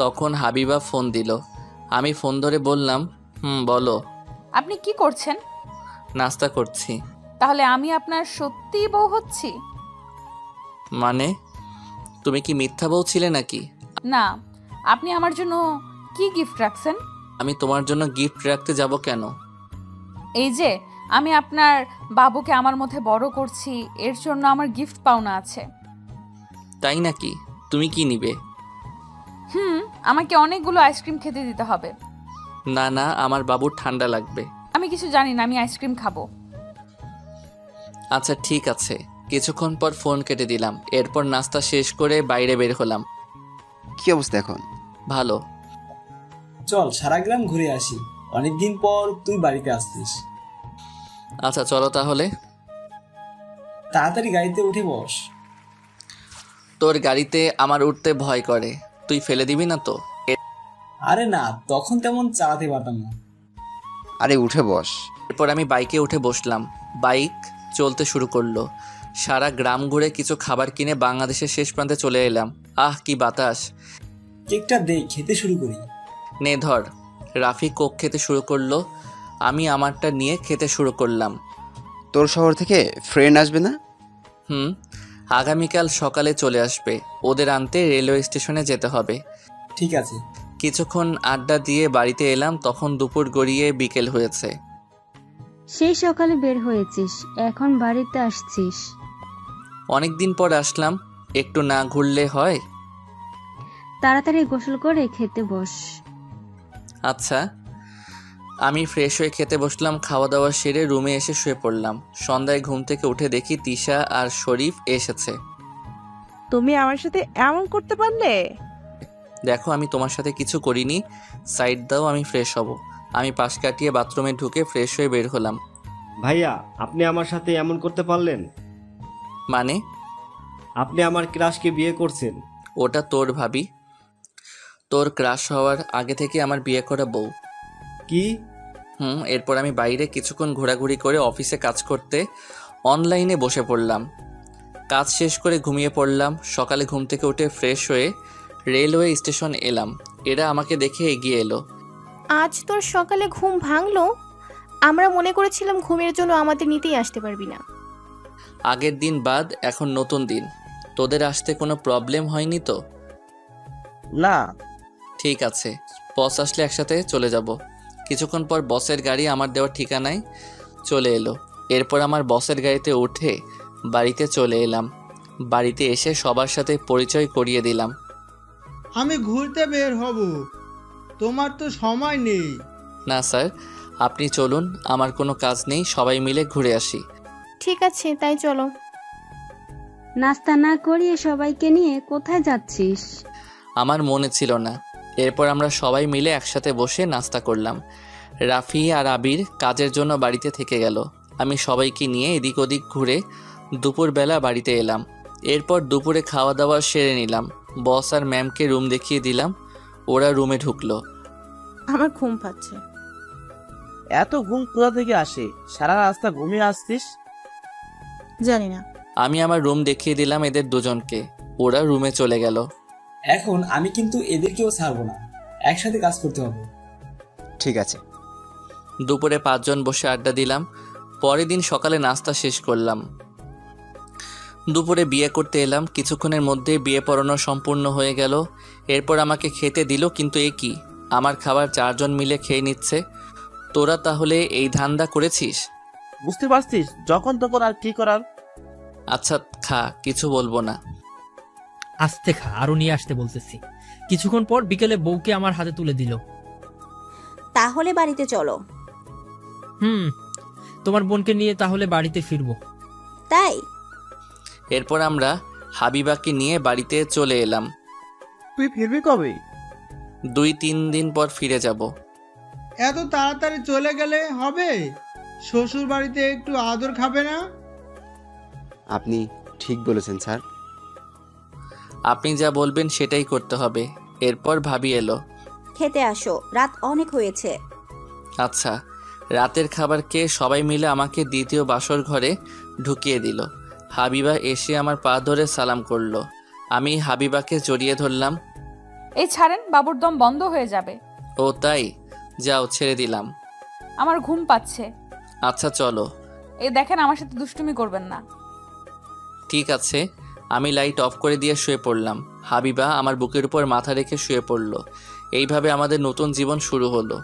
তখন হাবিবা ফোন দিল। আমি ফোন ধরে বললাম, বলো। আপনি কি করছেন? নাস্তা করছি। তাহলে আমি আপনার সত্যি বউ হচ্ছি? মানে, তুমি কি মিথ্যা বউ ছিলে নাকি? না, আপনি আমার জন্য কি গিফট রাখছেন? আমি তোমার জন্য গিফট রাখতে যাব কেন? এই যে আমি আপনার বাবুকে আমার মধ্যে বড় করছি, এর জন্য আমার গিফট পাওনা আছে। তাই নাকি? তুমি কি নিবে? আমাকে অনেকগুলো আইসক্রিম খেতে দিতে হবে। না না, আমার বাবুর ঠান্ডা লাগবে। আমি কিছু জানি না, আমি আইসক্রিম খাবো। আচ্ছা ঠিক আছে। কিছুক্ষণ পর ফোন কেটে দিলাম। এরপর নাস্তা শেষ করে বাইরে বের হলাম। কি অবস্থা এখন? ভালো। চল সারা গ্রাম ঘুরে আসি, অনেকদিন পর তুই বাড়িতে আসছিস। আচ্ছা চলো তাহলে। তাড়াতাড়ি গাড়িতে উঠে বস। তোর গাড়িতে আমার উঠতে ভয় করে, তুই ফেলে দিবি না তো? আরে না, তখন তেমন চালাতে পারতাম না। আরে উঠে বস। এরপর আমি বাইকে উঠে বসলাম। বাইক চলতে শুরু করলো। সারা গ্রাম ঘুরে কিছু খাবার কিনে বাংলাদেশের শেষ প্রান্তে চলে এলাম। আহ কি বাতাস! কেকটা দে, খেতে শুরু করি। নে ধর। রাফি কোক খেতে শুরু করলো। আমি আমারটা নিয়ে খেতে শুরু করলাম। তোর শহর থেকে ফ্রেন্ড আসবে না? আগামীকাল সকালে চলে আসবে। ওদের আনতে রেলওয়ে স্টেশনে যেতে হবে। ঠিক আছে। কিছুক্ষণ আড্ডা দিয়ে বাড়িতে এলাম। তখন দুপুর গড়িয়ে বিকেল হয়েছে। সেই সকালে বের হয়েছিস, এখন বাড়িতে আসছিস? অনেকদিন পর আসলাম, একটু না ঘুরলে হয়? তাড়াতাড়ি গোসল করে খেতে বস। আচ্ছা। আমি ফ্রেশ হয়ে খেতে বসলাম। খাওয়া দাওয়া সেরে রুমে এসে শুয়ে পড়লাম। সন্ধ্যায় ঘুম থেকে উঠে দেখি তিশা আর শরীফ এসেছে। তুমি আমার সাথে এমন করতে পারলে? দেখো, আমি তোমার সাথে কিছু করিনি। সাইড দাও, আমি ফ্রেশ হব। আমি পাশ কাটিয়ে বাথরুমে ঢুকে ফ্রেশ হয়ে বের হলাম। ভাইয়া, আপনি আমার সাথে এমন করতে পারলেন? মানে? আপনি আমার ক্রাশকে বিয়ে করছেন। ওটা তোর ভাবি, তোর ক্রাশ হওয়ার আগে থেকে আমার বিয়ে করা বউ। কি? এরপর আমি বাইরে কিছুক্ষণ ঘোরাঘুরি করে অফিসে কাজ করতে অনলাইনে বসে পড়লাম। কাজ শেষ করে ঘুমিয়ে পড়লাম। সকালে ঘুম থেকে উঠে ফ্রেশ হয়ে রেলওয়ে স্টেশন এলাম। এরা আমাকে দেখে এগিয়ে এলো। আজ তোর সকালে ঘুম ভাঙলো? আমরা মনে করেছিলাম ঘুমের জন্য আমাদের নিতেই আসতে পারবি না। আগের দিন বাদ এখন নতুন দিন। তোদের আসতে কোনো প্রবলেম হয়নি তো? না। ঠিক আছে, বস আসলে একসাথে চলে যাব। কিছুক্ষণ পর বসের গাড়ি আমার দেওয়ার ঠিকানায় চলে এলো। এরপর আমার বসের গাড়িতে উঠে বাড়িতে চলে এলাম। বাড়িতে এসে সবার সাথে পরিচয় করিয়ে দিলাম। আমি ঘুরতে বের হব, তোমার তো সময় নেই। না স্যার, আপনি চলুন, আমার কোনো কাজ নেই, সবাই মিলে ঘুরে আসি। ঠিক আছে, তাই চলো। নাস্তা না করিয়ে সবাইকে নিয়ে কোথায় যাচ্ছিস? আমার মনে ছিল না। এরপর আমরা সবাই মিলে একসাথে বসে নাস্তা করলাম। রাফি আর আবির কাজের জন্য বাড়িতে থেকে গেল। আমি সবাইকে নিয়ে এদিক ওদিক ঘুরে দুপুরবেলা বাড়িতে এলাম। এরপর দুপুরে খাওয়া দাওয়া সেরে নিলাম। বস আর ম্যামকে রুম দেখিয়ে দিলাম। ওরা রুমে ঢুকলো। আমার ঘুম পাচ্ছে। এত ঘুম কোথা থেকে আসে? সারা রাস্তা ঘুমিয়ে আসছিস? জানি না। আমি আমার রুম দেখিয়ে দিলাম এদের দুজনকে। ওরা রুমে চলে গেল। এখন আমি কিন্তু এদেরকেও ছাড়বো না, একসাথে কাজ করতে হবে। ঠিক আছে। দুপুরে 5 জন বসে আড্ডা দিলাম। পরের দিন সকালে নাস্তা শেষ করলাম। দুপুরে বিয়ে করতে এলাম। কিছুক্ষণের মধ্যে বিয়ে পড়ানো সম্পূর্ণ হয়ে গেল। এরপর আমাকে খেতে দিল, কিন্তু এ কি, আমার খাবার 4 জন মিলে খেয়ে নিচ্ছে। তোরা তাহলে এই ধান্দা করেছিস? বুঝতে পারছিস, যখন তখন আর কি করার। আচ্ছা খা, কিছু বলবো না। আস্তে খা, আরো নিয়ে আসতে বলতেছি। কিছুক্ষণ পর বিকেলে বউকে আমার হাতে তুলে দিল। তাহলে বাড়িতে চলো। তোমার বোনকে নিয়ে তাহলে বাড়িতে ফিরবো। তাই? এরপর আমরা হাবিবাকে নিয়ে বাড়িতে চলে এলাম। তুই ফিরবি কবে? 2-3 দিন পর ফিরে যাব। এত তাড়াতাড়ি চলে গেলে হবে? শ্বশুর বাড়িতে একটু আদর খাবে না? আপনি ঠিক বলেছেন স্যার। আপনি যা বলবেন সেটাই করতে হবে। এরপর ভাবি এলো। খেতে আসো, রাত অনেক হয়েছে। আচ্ছা। রাতের খাবার খেয়ে সবাই মিলে আমাকে দ্বিতীয় বাসর ঘরে ঢুকিয়ে দিল। হাবিবা এসে আমার পা ধরে সালাম করলো। আমি হাবিবাকে জড়িয়ে ধরলাম। এই ছাড়েন, বাবুর দম বন্ধ হয়ে যাবে। ও তাই? যাও, ছেড়ে দিলাম। আমার ঘুম পাচ্ছে। আচ্ছা চলো। এই দেখেন, আমার সাথে দুষ্টুমি করবেন না। ঠিক আছে। আমি লাইট অফ করে দিয়ে শুয়ে পড়লাম। হাবিবা আমার বুকের উপর মাথা রেখে শুয়ে পড়ল। এইভাবে আমাদের নতুন জীবন শুরু হলো।